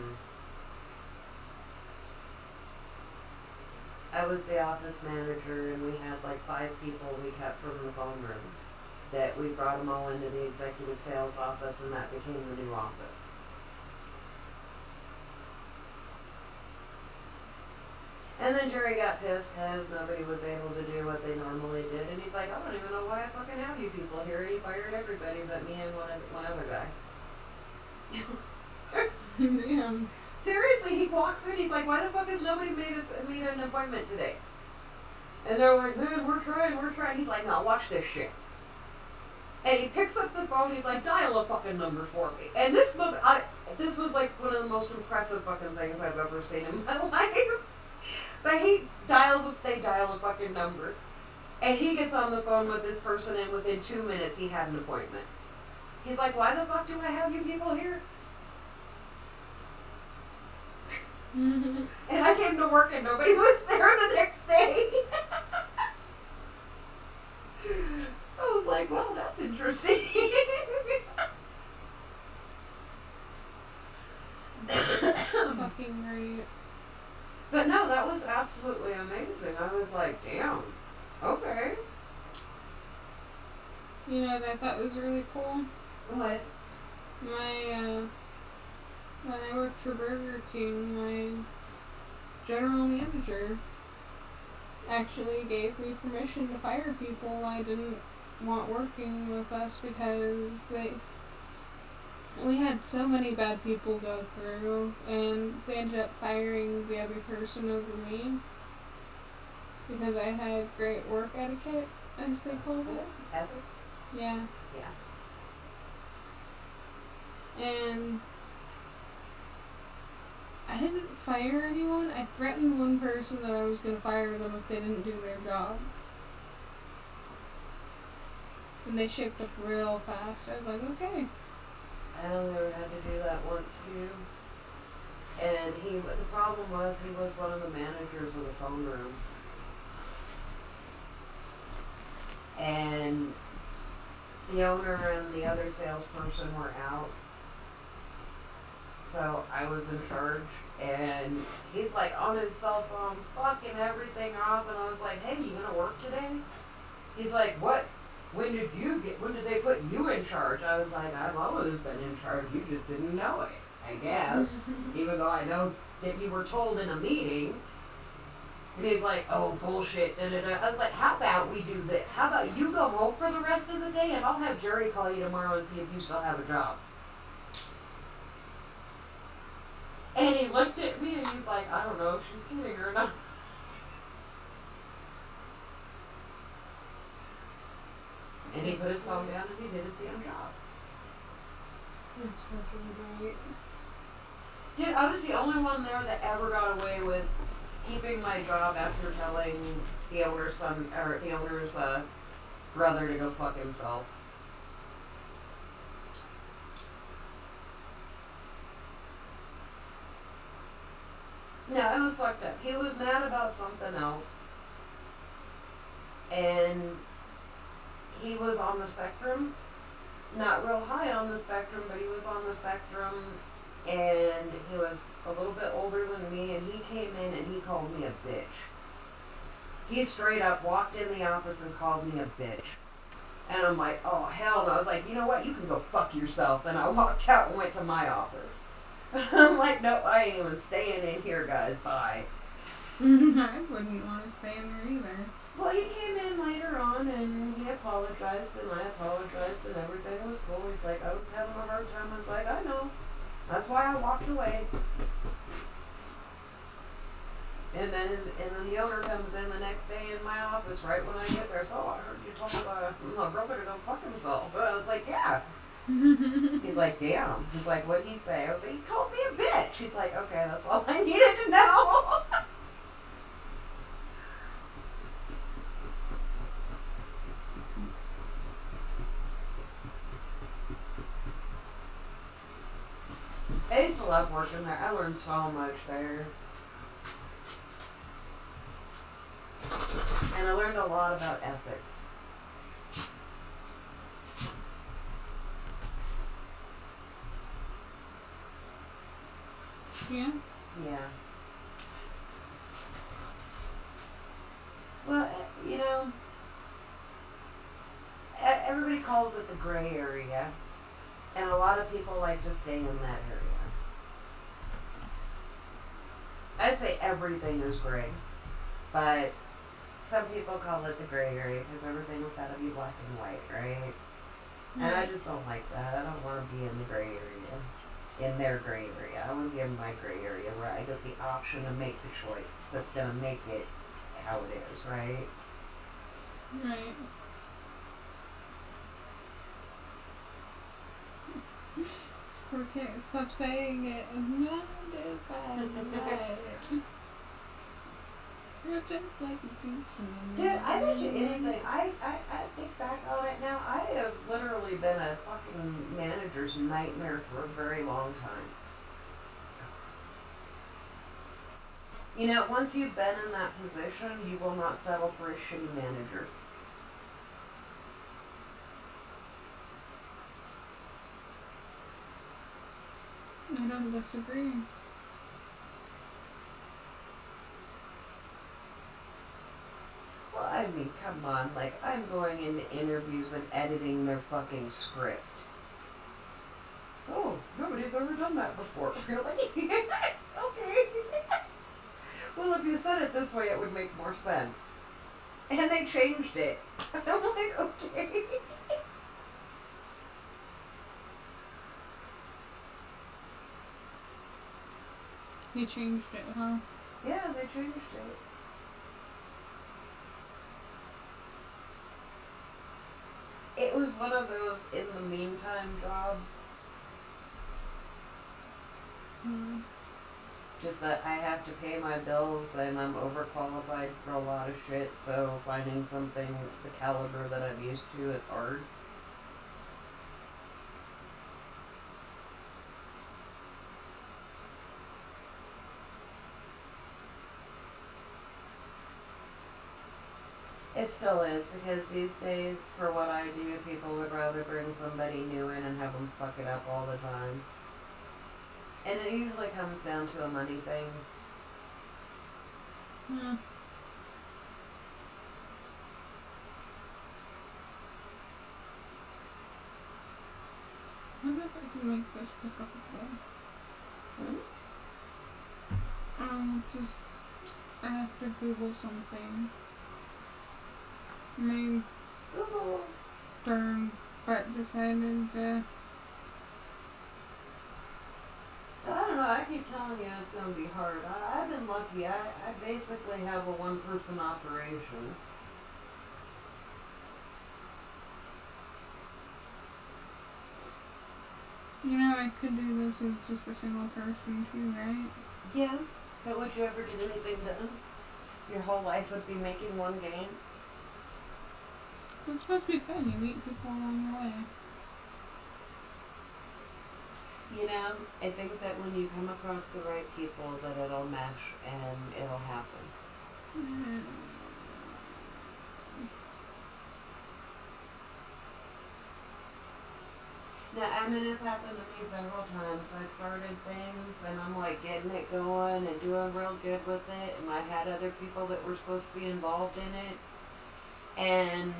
was the office manager, and we had like 5 people we kept from the phone room. That we brought them all into the executive sales office, and that became the new office. And then Jerry got pissed because nobody was able to do what they normally did, and he's like, I don't even know why I fucking have you people here. And he fired everybody but me and one other guy. Damn. Seriously, he walks in, he's like, why the fuck has nobody made an appointment today? And they're like, man, we're trying. He's like, no, watch this shit. And he picks up the phone, he's like, dial a fucking number for me. And this was like one of the most impressive fucking things I've ever seen in my life. But they dial a fucking number. And he gets on the phone with this person, and within 2 minutes he had an appointment. He's like, why the fuck do I have you people here? And I came to work and nobody was there the next day. announcing. I was like, damn, okay. You know what I thought was really cool? What? My, when I worked for Burger King, my general manager actually gave me permission to fire people I didn't want working with us because we had so many bad people go through, and they ended up firing the other person over me because I had great work etiquette, as they called it. Ethic? Yeah. Yeah. And I didn't fire anyone. I threatened one person that I was going to fire them if they didn't do their job. And they shipped up real fast. I was like, okay. I only ever had to do that once too. And the problem was he was one of the managers of the phone room. And the owner and the other salesperson were out. So I was in charge, and he's like on his cell phone, fucking everything off, and I was like, hey, you gonna work today? He's like, what? When did they put you in charge? I was like, I've always been in charge, you just didn't know it, I guess. Even though I know that you were told in a meeting. And he's like, oh, bullshit, da-da-da. I was like, how about we do this? How about you go home for the rest of the day, and I'll have Jerry call you tomorrow and see if you still have a job. And he looked at me and he's like, I don't know if she's kidding or not. And he put his phone down and he did his damn job. That's fucking great. Dude, I was the only one there that ever got away with keeping my job after telling the owner's son, or the owner's brother to go fuck himself. No, it was fucked up. He was mad about something else. And he was on the spectrum. Not real high on the spectrum, but he was on the spectrum. And he was a little bit older than me, and he came in and he called me a bitch. He straight up walked in the office and called me a bitch. And I'm like, oh, hell no. I was like, you know what? You can go fuck yourself. And I walked out and went to my office. I'm like, nope, I ain't even staying in here, guys. Bye. I wouldn't want to stay in there either. Well, he came in later on and he apologized and I apologized and everything was cool. He's like, I was having a hard time. I was like, I know. That's why I walked away. And then the owner comes in the next day in my office right when I get there. So I heard you told my brother to go fuck himself. I was like, yeah. He's like, damn. He's like, what'd he say? I was like, he called me a bitch. He's like, okay, that's all I needed to know. I used to love working there. I learned so much there. And I learned a lot about ethics. Yeah? Yeah. Well, you know, everybody calls it the gray area. And a lot of people like to stay in that area. I'd say everything is gray. But some people call it the gray area because everything's got to be black and white, right? Yeah. And I just don't like that. I don't want to be in the gray area. In their gray area. I want to be in my gray area where I get the option to make the choice that's going to make it how it is, right? Right. Still can't stop saying it. Dude, I bet you anything. I think back on it now. I have literally been a fucking manager's nightmare for a very long time. You know, once you've been in that position, you will not settle for a shitty manager. I don't disagree. I mean, come on. Like, I'm going into interviews and editing their fucking script. Oh, nobody's ever done that before. Really? Okay. Well, if you said it this way, it would make more sense. And they changed it. I'm like, okay. They changed it, huh? Yeah, they changed it. It was one of those in the meantime jobs. Hmm. Just that I have to pay my bills and I'm overqualified for a lot of shit, so finding something the caliber that I'm used to is hard. It still is, because these days, for what I do, people would rather bring somebody new in and have them fuck it up all the time. And it usually comes down to a money thing. Hmm. I wonder if I can make this pick up a phone. Just I have to Google something. My darn butt decided to. So I don't know, I keep telling you it's going to be hard. I've been lucky. I basically have a one-person operation. You know, I could do this as just a single person too, right? Yeah. But would you ever get anything done? Your whole life would be making one game? It's supposed to be fun. You meet people along the way. You know, I think that when you come across the right people, that it'll mesh and it'll happen. Now, I mean, it's happened to me several times. I started things and I'm like getting it going and doing real good with it, and I had other people that were supposed to be involved in it, and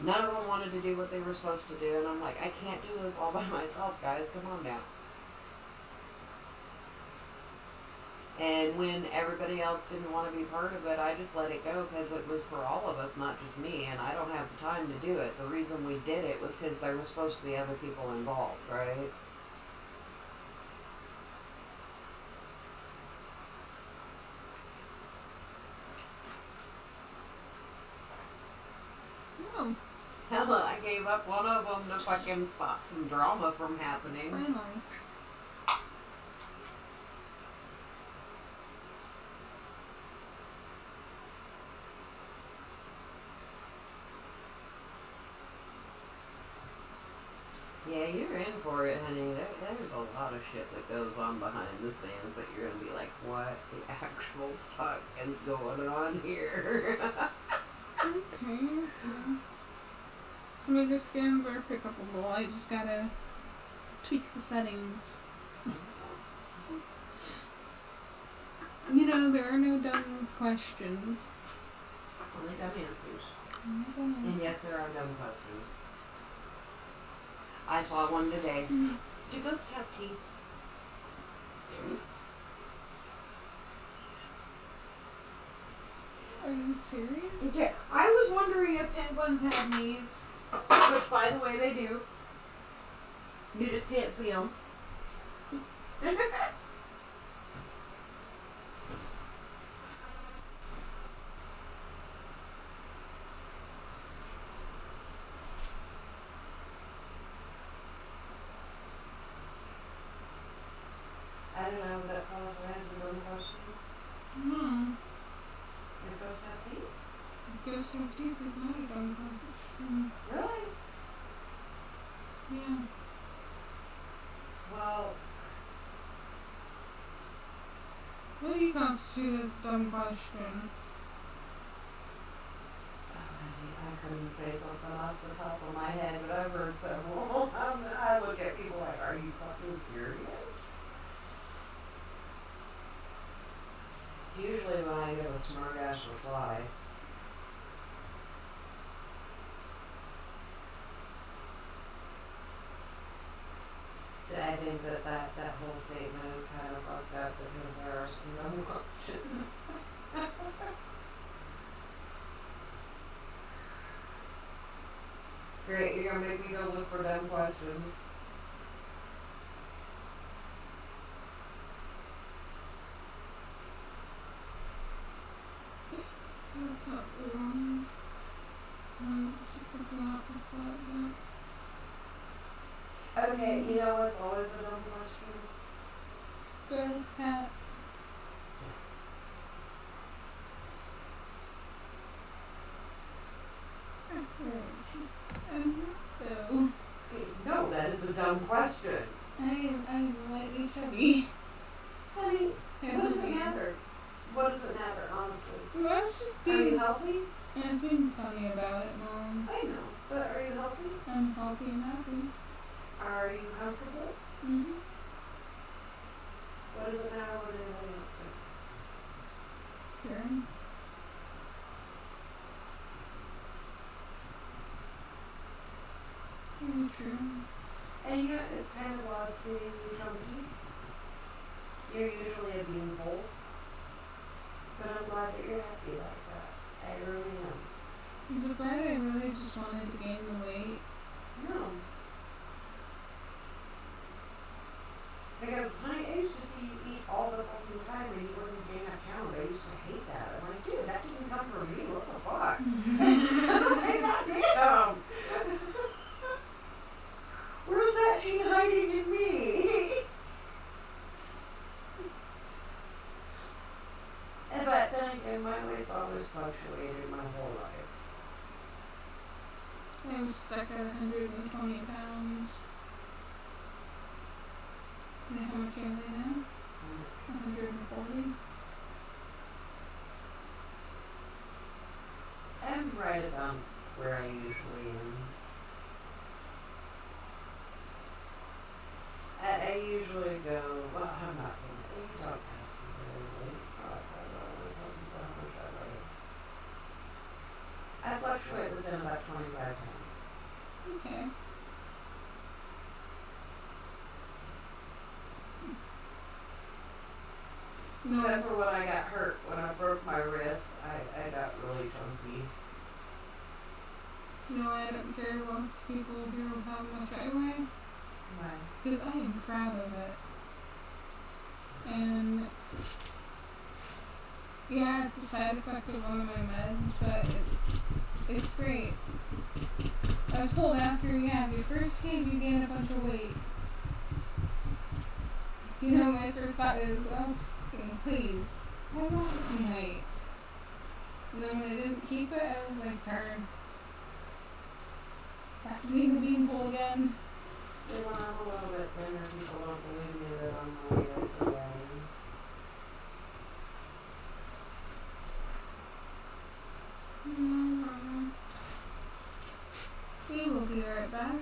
none of them wanted to do what they were supposed to do, and I'm like, I can't do this all by myself, guys. Come on now. And when everybody else didn't want to be part of it, I just let it go because it was for all of us, not just me, and I don't have the time to do it. The reason we did it was because there was supposed to be other people involved, right? Oh, Hell, I gave up one of them to fucking stop some drama from happening. finally. Yeah, you're in for it, honey. There's a lot of shit that goes on behind the scenes that you're gonna be like, what the actual fuck is going on here? Okay. Some of the skins are pickupable. I just gotta tweak the settings. You know, there are no dumb questions. Only dumb answers. No dumb And answers. yes, there are dumb questions. I saw one today. Do ghosts have teeth? Are you serious? Okay, I was wondering if penguins had knees, which, by the way, they do. You just can't see them. I don't know if that qualifies as a dumb question. Do ghosts have teeth? Ghost of teeth is not a dumb question. Really? Yeah. Well, What do you constitute as a dumb question? I couldn't say something off the top of my head, but I've heard several. I look at people like, are you fucking serious? It's usually when I get a smart ass reply. great. You're gonna make me go look for dumb questions. That's not the one. Okay, you know what's always a dumb question? Good cat. Yes. So No, that is a dumb question. I'm lightly chubby. Honey, what does it matter? What does it matter, honestly? I was just Are you being, healthy? I was being funny about it, Mom. I know, but are you healthy? I'm healthy and happy. Are you comfortable? Mm-hmm. What does it matter what anybody else thinks? Sure. Very true. And yet, it's kind of odd seeing you chunky. You're usually a beanpole. But I'm glad that you're happy like that. I really am. Is it bad I really just wanted to gain the weight? No. Because, honey, I used to see you eat all the fucking time and you wouldn't gain a pound. I used to hate that. I'm like, dude, that didn't come from me. What the fuck? Goddamn! Where's that gene hiding in me? But then again, my weight's always fluctuated my whole life. I was stuck at 120 pounds. You know how much I weigh now? 140. I'm right about where I usually am. I usually go, well, I'm not going to, you don't ask me very late. I fluctuate within about 25 pounds. Okay. Except for when I got hurt, when I broke my wrist, I got really chunky. No, I don't care what people hear how much I weigh. Why? Because I am proud of it. And yeah, it's a side effect of one of my meds, but it's great. I was told after you have your first kid, you gain a bunch of weight. You know, my first thought is, oh, fucking please, I want some weight. And then when I didn't keep it, I was like, darn. Back to being the beanpole again. See, when I'm a little bit thinner, people don't believe me that I'm the way I say I am. We will be right back.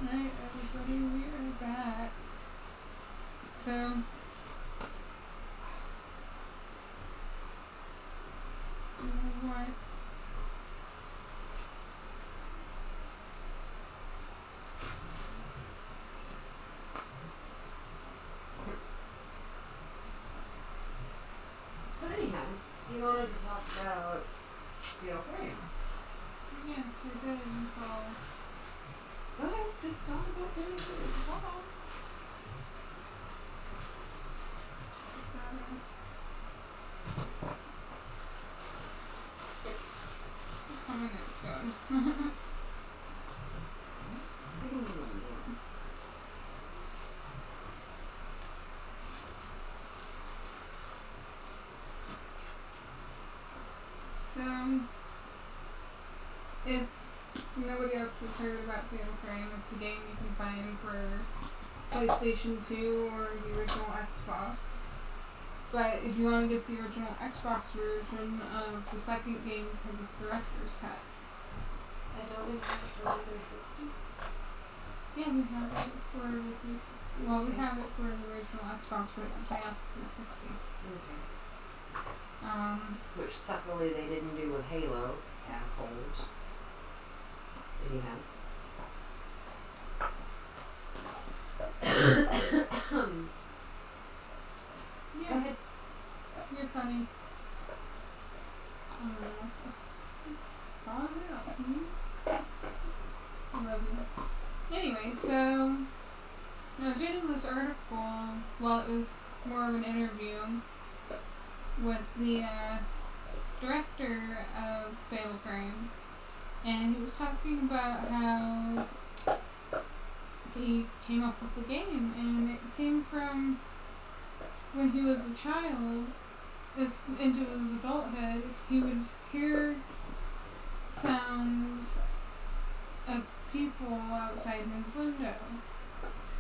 Alright, everybody, we are back. So, what? So anyhow, you wanted to talk about Fatal Frame. Yes, I did. Well, Go ahead, just talk about Fatal Frame. hold on. How minutes going? So, if nobody else has heard about Fatal Frame, it's a game you can find for PlayStation 2 or the original Xbox. But if you want to get the original Xbox version of the second game because it's director's cut. I don't we have it for the 360? Yeah, we have it for we have it for the original Xbox, but we have 360. Okay. Um, Which suckily they didn't do with Halo, assholes. Anyhow. yeah, Go ahead. you're funny. Call it out. I love you. Anyway, so I was reading this article. Well, it was more of an interview with the director of Fatal Frame, and he was talking about how he came up with the game, and it came from when he was a child. If into his adulthood, he would hear sounds of people outside his window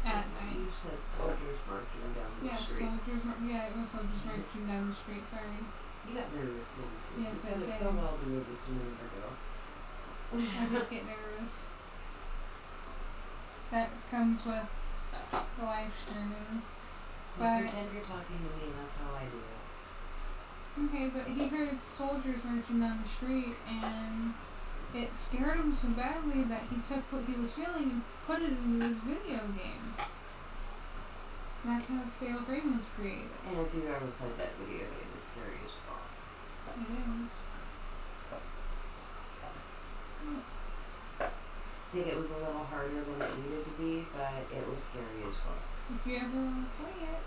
at night. You said soldiers marching down the Yeah, street. it was soldiers marching down the street, sorry. You got nervous, didn't you? Yes, you I said it did. so well to me just a minute ago. I did get nervous. That comes with the live streaming. You But, pretend you're talking to me, that's how I do it. okay, but he heard soldiers marching down the street, and it scared him so badly that he took what he was feeling and put it into his video game. That's how Fatal Frame was created. And if you've ever played that video game, it's scary as fuck. It is. I think it was a little harder than it needed to be, but it was scary as fuck. If you ever want to play it,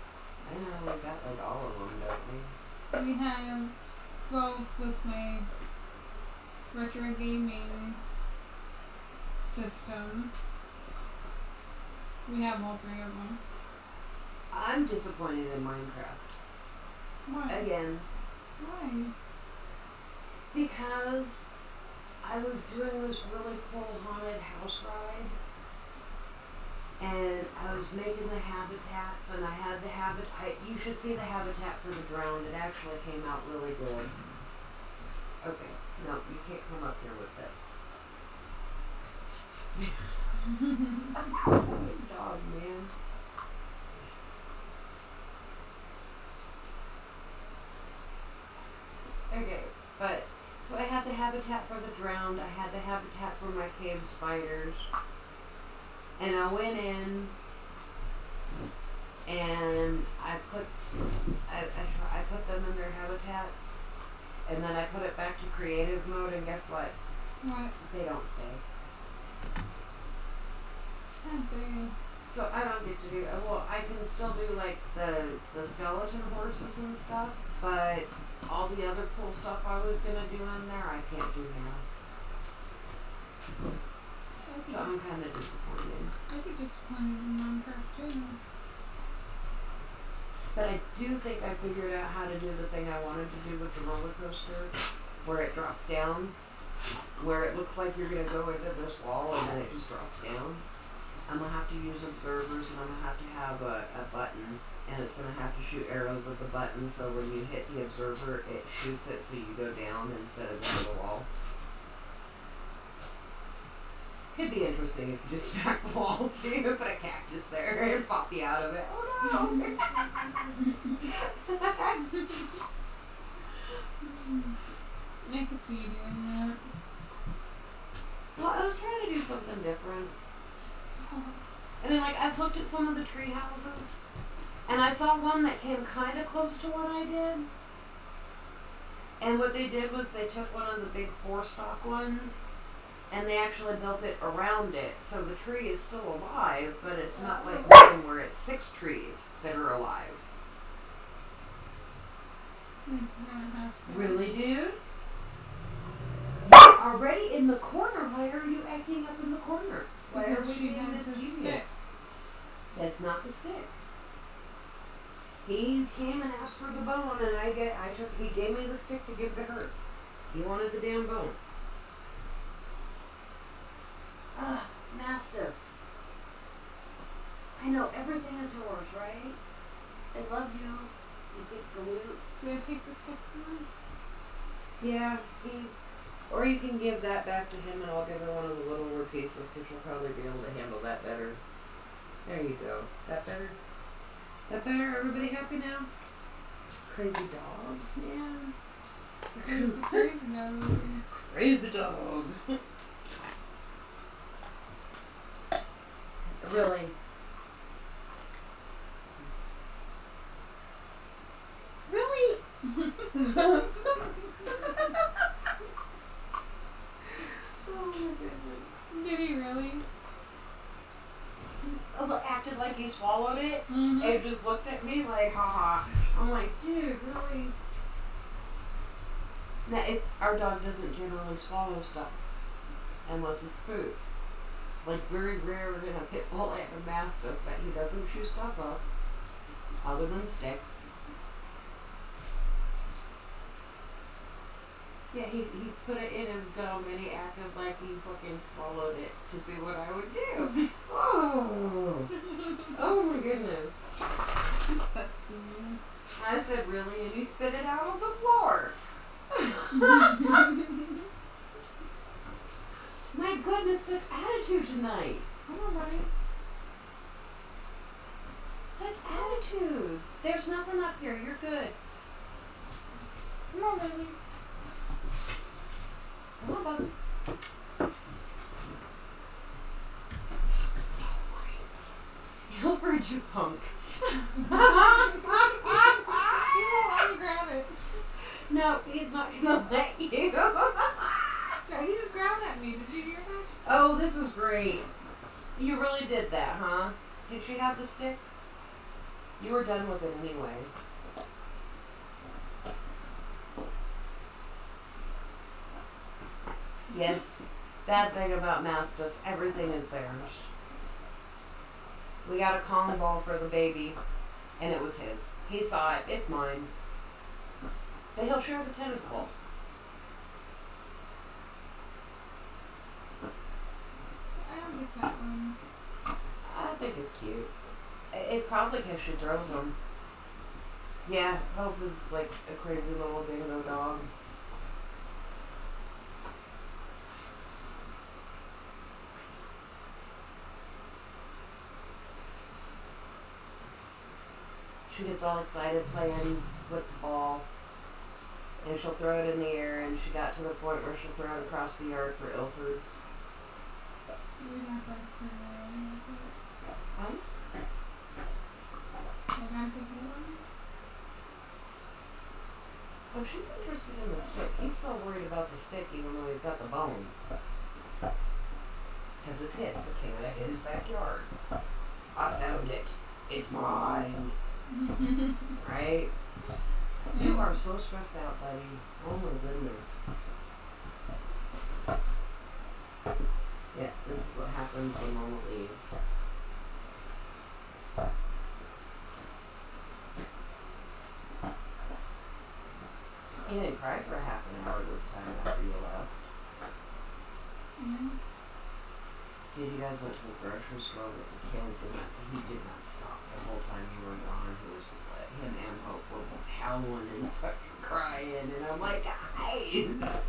I know, we got like all of them, don't we? we have, well, with my retro gaming system, we have all three of them. I'm disappointed in Minecraft. Why? Again, Why? because I was doing this really cool haunted house ride, and I was making the habitats, and I had the you should see the habitat for the drowned. It actually came out really good. Okay, no, you can't come up here with this. Good dog, man. Okay, but so I had the habitat for the drowned, I had the habitat for my cave spiders, and I went in and I put them in their habitat, and then I put it back to creative mode, and guess what? What? They don't stay. Sad day. So I don't get to do well. I can still do like the skeleton horses and stuff, but all the other cool stuff I was gonna do in there, I can't do now. So I'm kind of disappointed. I'd be disappointed in Minecraft too. But I do think I figured out how to do the thing I wanted to do with the roller coaster, where it drops down, where it looks like you're gonna go into this wall and then it just drops down. I'm gonna have to use observers, and I'm gonna have to have a button, and it's gonna have to shoot arrows at the button, so when you hit the observer, it shoots it so you go down instead of into the wall. Could be interesting if you just smack the wall too, put a cactus there and pop you out of it. Oh no! I could see you doing that. Well, I was trying to do something different. And then, like, I've looked at some of the tree houses, and I saw one that came kind of close to what I did. And what they did was they took one of the big 4-stalk ones, and they actually built it around it. So the tree is still alive, but it's not like mine where it's 6 trees that are alive. Really, dude? Already in the corner. Why are you acting up in the corner? Why are we being mischievous? That's not the stick. He came and asked for the bone, and he gave me the stick to give to her. He wanted the damn bone. Mastiffs. I know everything is yours, right? I love you. You get the loot. Should I take the stick from him? Yeah, or you can give that back to him, and I'll give her one of the little wood pieces, because she'll probably be able to handle that better. There you go. That better? That better? Everybody happy now? Crazy dogs, man. Crazy dog. Crazy dog. Really? Really? Oh my goodness. Did he really? Acted like he swallowed it Mm-hmm. and just looked at me like, haha. I'm like, dude, really? Now, our dog doesn't generally swallow stuff unless it's food. Like, very rare in a pit bull and a mastiff, but he doesn't chew stuff up other than sticks. Yeah, he put it in his gum and he acted like he fucking swallowed it to see what I would do. Oh! Oh my goodness. Disgusting, man. I said, really? And he spit it out on the floor. My goodness, sick attitude tonight. Come on, buddy. Sick attitude. There's nothing up here. You're good. Come on, baby. Come on, bud. Hilford, you punk. He won't let me grab it. No, he's not gonna let you. No, he just growled at me. Did you hear that? Oh, this is great. You really did that, huh? Did she have the stick? You were done with it anyway. Yes. Bad thing about mastiffs, everything is theirs. We got a Kong ball for the baby, and it was his. He saw it. It's mine. But he'll share the tennis balls. I don't get that one. I think it's cute. It's probably because she throws them. Yeah, Hope is like a crazy little dingo dog. She gets all excited playing with the ball. And she'll throw it in the air, and she got to the point where she'll throw it across the yard for Ilford. We got that for Huh? I got the one. Oh, she's interested in the stick. He's still worried about the stick, even though he's got the bone. Because it's his. It came out of his backyard. I found it. It's mine. Right? You are so stressed out, buddy. Oh my goodness. Yeah, this is what happens when Mama leaves. You didn't cry for a half an hour this time after you left. Yeah. Dude, you guys went to the grocery store with the kids, and he did not stop the whole time you were gone. He was just like, him and Hope were howling and fucking crying, and I'm like, guys!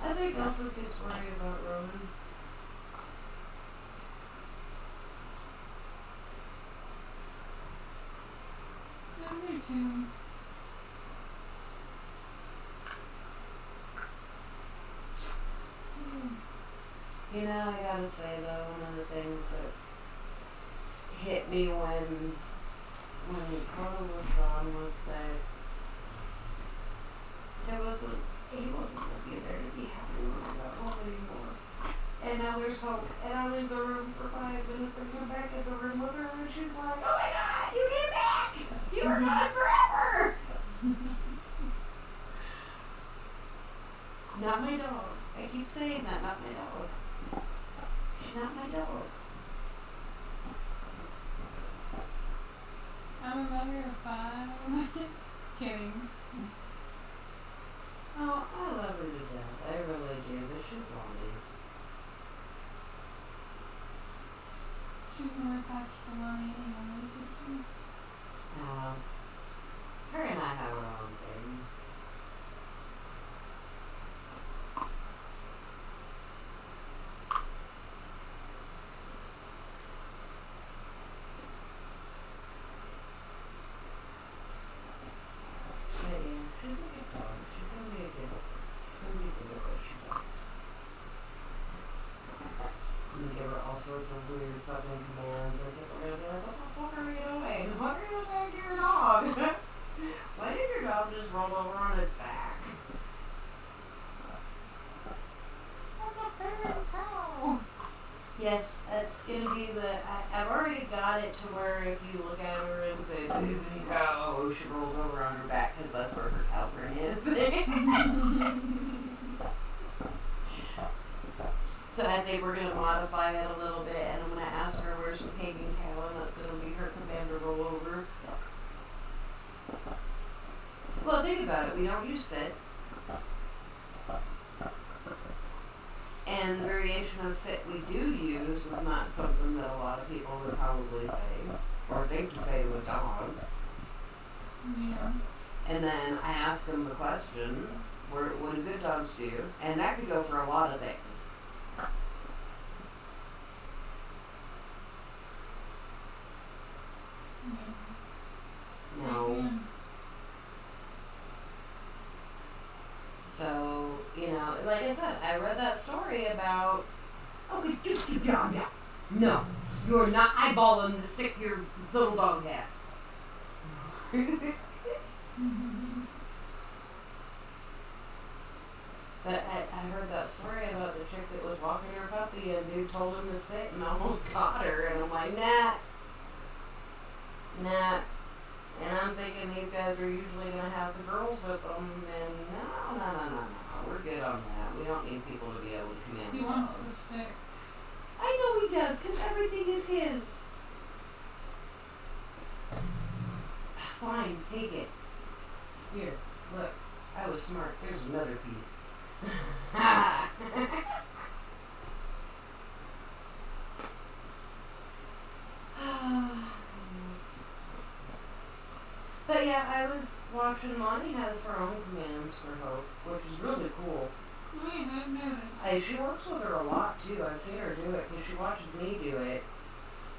I think Alfred gets worried about Rowan. I do too. You know, I gotta say though, one of the things that hit me when Carla was gone was that he wasn't gonna be there to be happy when I got home anymore. And now there's hope. And I leave the room for 5 minutes and come back in the room with her and she's like, oh my god, you came back! You were gone forever! Not my dog. I keep saying that, not my dog. She's not my dog. I'm a mother of 5. Kidding. Oh, I love her to death. I really do, but she's Lonnie's. She's more attached to Lonnie anyways, isn't she? Her and I have our own thing. But yeah, she's a good dog. She's gonna be good at what she does. You give her all sorts of weird fucking commands and people are gonna be like, what the fuck are you doing? What are you saying to your dog? Why did your dog just roll over on its back? That's a parent cow. Yes, that's gonna be I've already got it to where if you look at her and say, "Baby cow," she rolls over on her back because that's where her cow print is. So I think we're gonna modify it a little bit, and I'm gonna ask her where's the pagan cow, and that's gonna be her command to roll over. Well, think about it. We don't use sit. And the variation of sit we do use is not something that a lot of people would probably say or think to say to a dog. Yeah. And then I ask them the question, what do good dogs do? And that could go for a lot of things. Yeah. No. So, you know, like I said, I read that story about, okay, no, you're not eyeballing the stick your little dog has. But I heard that story about the chick that was walking her puppy and dude told him to sit and almost caught her, and I'm like, nah. And I'm thinking these guys are usually going to have the girls with them, and no. We're good on that. We don't need people to be able to command He the wants dogs. the stick. I know he does, because everything is his. Fine, take it. Here, look. I was smart. There's another piece. But yeah, I was watching. Lonnie has her own commands for Hope, which is really cool. Oh yeah, I've noticed. She works with her a lot too. I've seen her do it because she watches me do it,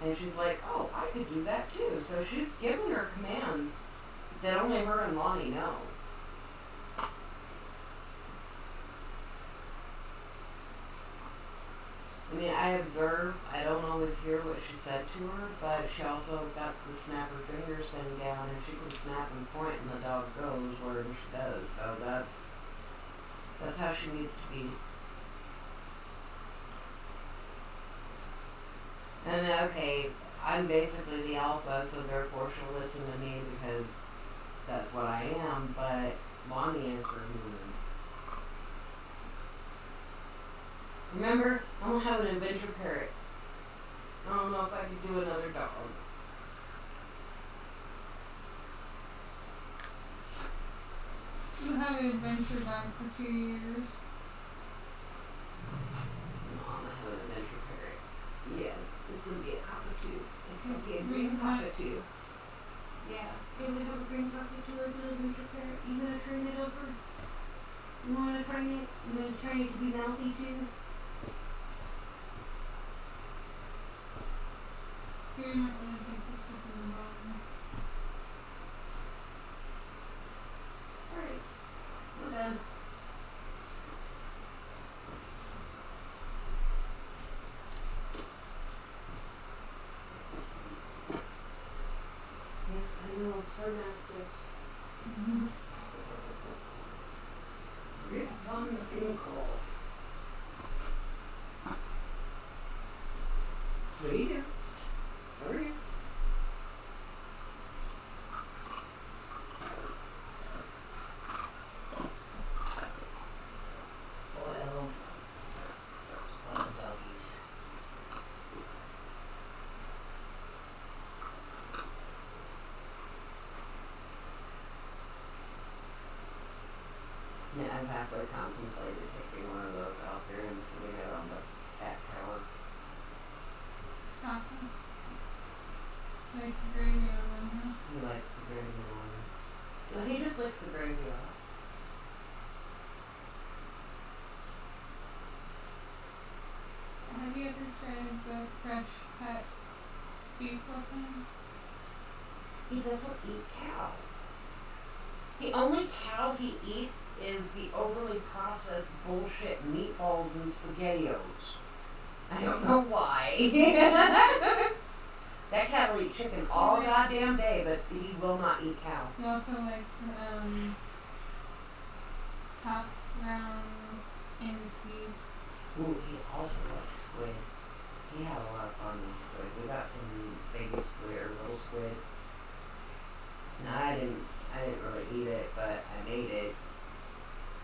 and she's like, "Oh, I could do that too." So she's giving her commands that only her and Lonnie know. I mean, I observe. I don't always hear what she said to her, but she also got the snap her fingers thing down, and she can snap and point, and the dog goes wherever she does. So that's how she needs to be. And okay, I'm basically the alpha, so therefore she'll listen to me because that's what I am. But Lonnie is her human. Remember, I'm gonna have an adventure parrot. I don't know if I could do another dog. You have an adventure dog for 2 years. No, I'm gonna have an adventure parrot. Yes, it's gonna be a cockatoo. It's gonna be a green cockatoo. Yeah, you gonna have a green cockatoo as an adventure parrot? You gonna train it over? You wanna train it? You wanna train it to be mouthy too? Here, you might want to take this up in the bottom. Alright. We're done. Yes, I know, I'm so nasty. Mm-hmm. Rip Van Winkle. What are you doing? Over here. Spoiled. Spoiled doggies. Yeah, I've halfway contemplated taking one of those out there and sitting it on the cat tower. Stop it. Likes the gravy on them, huh? He likes the gravy ones. Well, he just licks the gravy off. Have you ever tried the fresh cut beef licking? He doesn't eat cow. The only cow he eats is the overly processed bullshit meatballs and SpaghettiOs. I don't know why. That cat will eat chicken all goddamn day, but he will not eat cow. He also likes top round Angus beef. Ooh, he also likes squid. He had a lot of fun with squid. We got some baby squid or little squid. And I didn't really eat it, but I made it.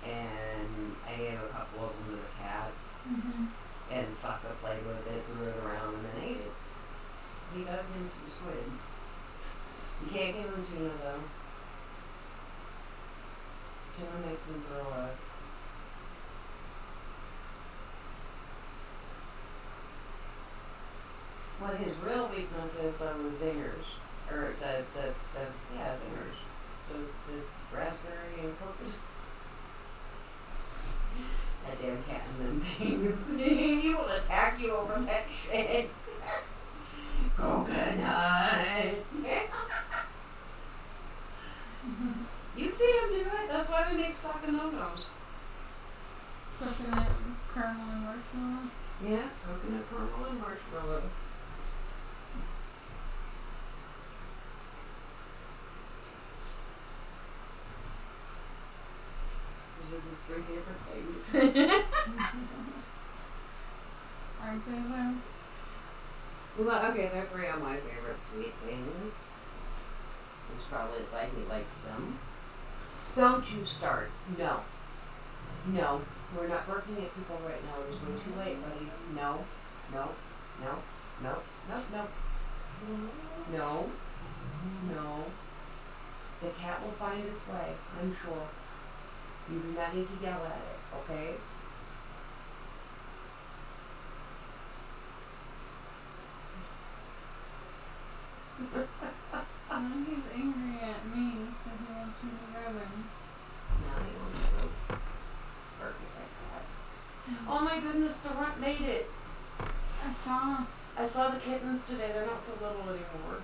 And I gave a couple of them to the cats. Mm-hmm. And Sokka played with it, threw it around, and then ate it. He dug him some squid. You can't give him tuna though. Tuna makes him throw up. What his real weakness is though the zingers. Or zingers. The raspberry and coconut. That damn cat and them things. He will attack you over that shit. Coconut. You've seen him do it. That's why we make Socanonos. Coconut caramel and marshmallow. Yeah, coconut caramel and marshmallow. Which is his three favorite things. Aren't they though? Well, okay, they're three of my favorite sweet things. Which probably why he likes them. Don't you start. No. No. We're not working at people right now. It's way too late, buddy. No. No. No. No. No. No. No. No. The cat will find its way, I'm sure. You do not need to yell at it, okay? Well, he's angry at me, so he wants me to rub him. Now he wants to go barking like that. Oh my goodness, the runt made it. I saw the kittens today. They're not so little anymore.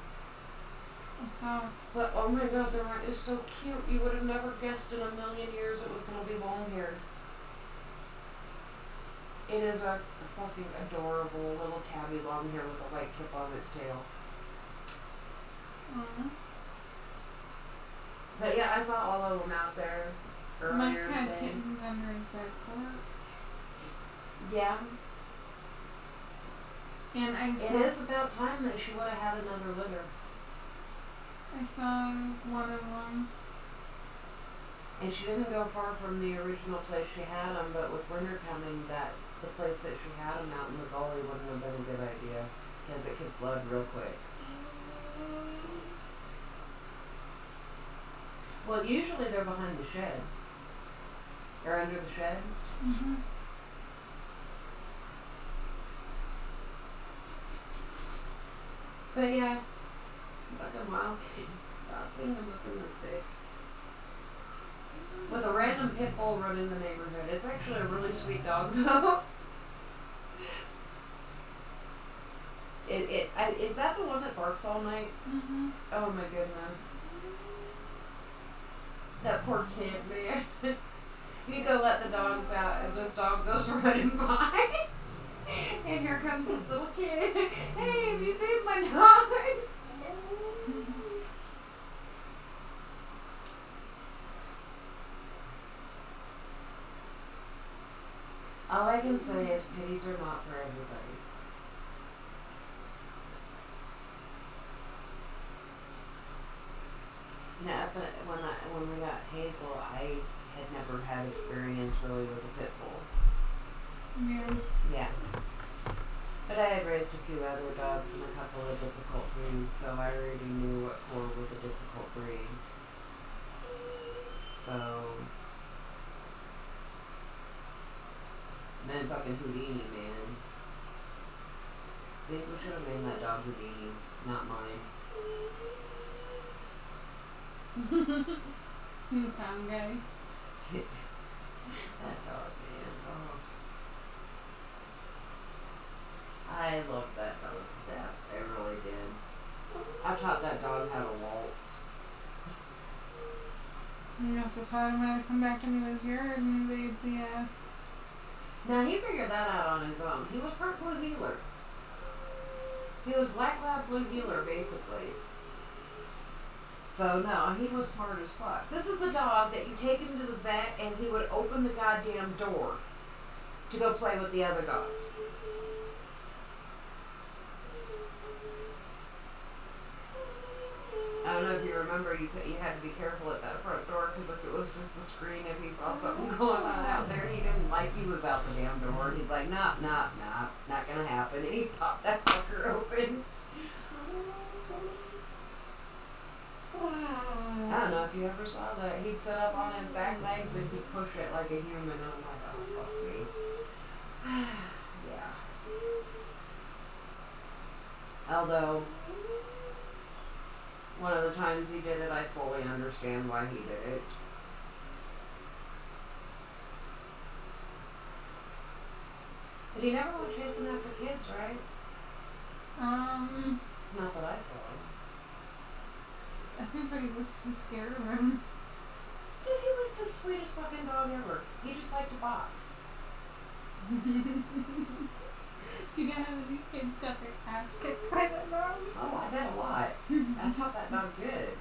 saw. But oh my god, the runt is so cute. You would have never guessed in a million years it was going to be long haired. It is a fucking adorable little tabby long hair with a white tip on its tail. Mm-hmm. But yeah, I saw all of them out there earlier Mike had today. kittens under his bed porch. Yeah. And I It saw, is about time that she would have had another litter. I saw one of them. And she didn't go far from the original place she had them, but with winter coming, the place that she had them out in the gully wouldn't have been a good idea, because it could flood real quick. Well, usually they're behind the shed. Or under the shed. Mm-hmm. But yeah, fucking wild thing to look in this big. with a random pit bull running the neighborhood. It's actually a really sweet dog, though. Is that the one that barks all night? Mm-hmm. Oh my goodness. That poor kid, man. You go let the dogs out, and this dog goes running by. And here comes this little kid. Hey, have you seen my dog? All I can say is pities are not for everybody. Yeah, but when we got Hazel, I had never had experience really with a pit bull. Yeah. Yeah. But I had raised a few other dogs and a couple of difficult breeds, so I already knew what for was a difficult breed. So, and then fucking Houdini, man. See, we should have named that dog Houdini, not mine. You found guy. That dog, man. Oh. I loved that dog to death. I really did. I taught that dog how to waltz. You also taught him how to come back into his yard and invade the, Now, he figured that out on his own. He was part blue heeler. He was black lab blue heeler, basically. So, no, he was smart as fuck. This is the dog that you take him to the vet and he would open the goddamn door to go play with the other dogs. I don't know if you remember, you had to be careful at that front door because if it was just the screen, if he saw something going on out there, he didn't like he was out the damn door. He's like, nah, not gonna happen. And he popped that fucker open. I don't know if you ever saw that. He'd sit up on his back legs and he'd push it like a human. And I'm like, oh, fuck me. Yeah. Although, one of the times he did it, I fully understand why he did it. But he never went chasing after kids, right? Not that I saw. Everybody was too scared of him. Dude, he was the sweetest fucking dog ever. He just liked to box. Do you know how many kids got their ass kicked by that dog? Oh, I bet a lot. I taught that dog good.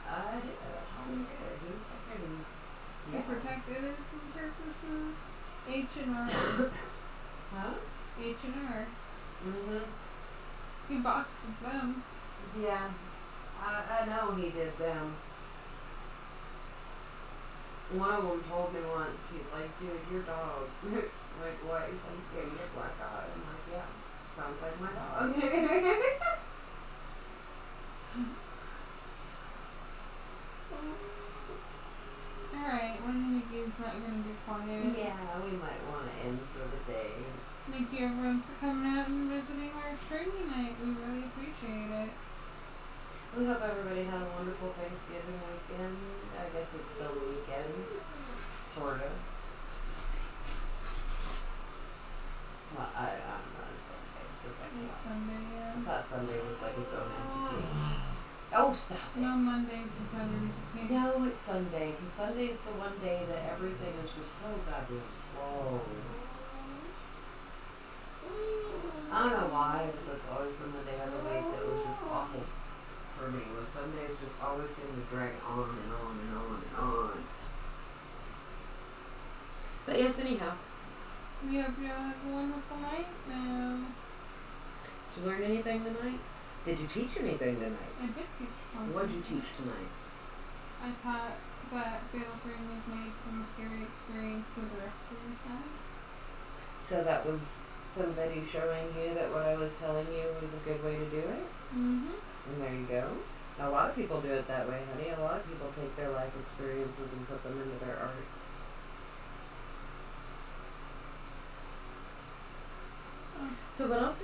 I did. I taught him good. He fucking... He Yeah. protected innocent purposes. H&R. Huh? H&R. Mm-hmm. He boxed with them. Yeah. I know he did them. One of them told me once, he's like, dude, your dog. I'm like, what? He's like, yeah, you get black eye. I'm like, yeah, sounds like my dog. Alright, when Nikki's not gonna be quiet. Yeah, we might want to end for the day. Thank you everyone for coming out and visiting our stream tonight. We really appreciate it. We hope everybody had a wonderful Thanksgiving weekend. I guess it's still a weekend. Sort of. Well, I don't know, it's Sunday. It's Sunday, yeah. I thought Sunday was like its own entity. Oh, stop it. No, Monday's the Saturday. No, it's Sunday, because Sunday is the one day that everything is just so goddamn slow. I don't know why, but that's always been the day of the week that was just awful for me. Was Sundays just always seem to drag on and on and on and on. But yes, anyhow. We hope you all have a wonderful night now. Did you learn anything tonight? Did you teach anything tonight? I did teach something. What did you teach tonight? I taught that Fatal Frame was made from a scary experience the director had. So that was somebody showing you that what I was telling you was a good way to do it? Mm-hmm. And there you go. A lot of people do it that way, honey. A lot of people take their life experiences and put them into their art. So what else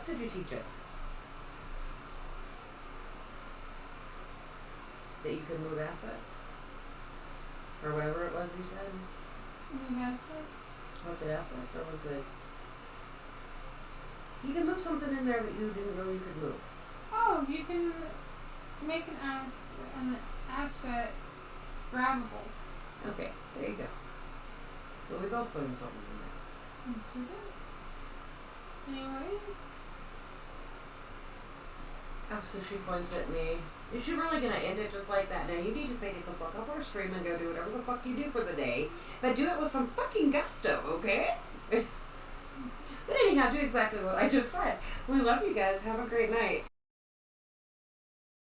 did you teach us? That you can move assets? Or whatever it was you said? Move assets? Was it assets or was it... You can move something in there that you didn't know you could move. Oh, you can make an asset grabbable. Okay, there you go. So we both learned something from that. Yes, we did. Anyway. Oh, so she points at me. Is she really gonna end it just like that? Now you need to say get the fuck up our stream and go do whatever the fuck you do for the day. But do it with some fucking gusto, okay? But anyhow, do exactly what I just said. We love you guys. Have a great night.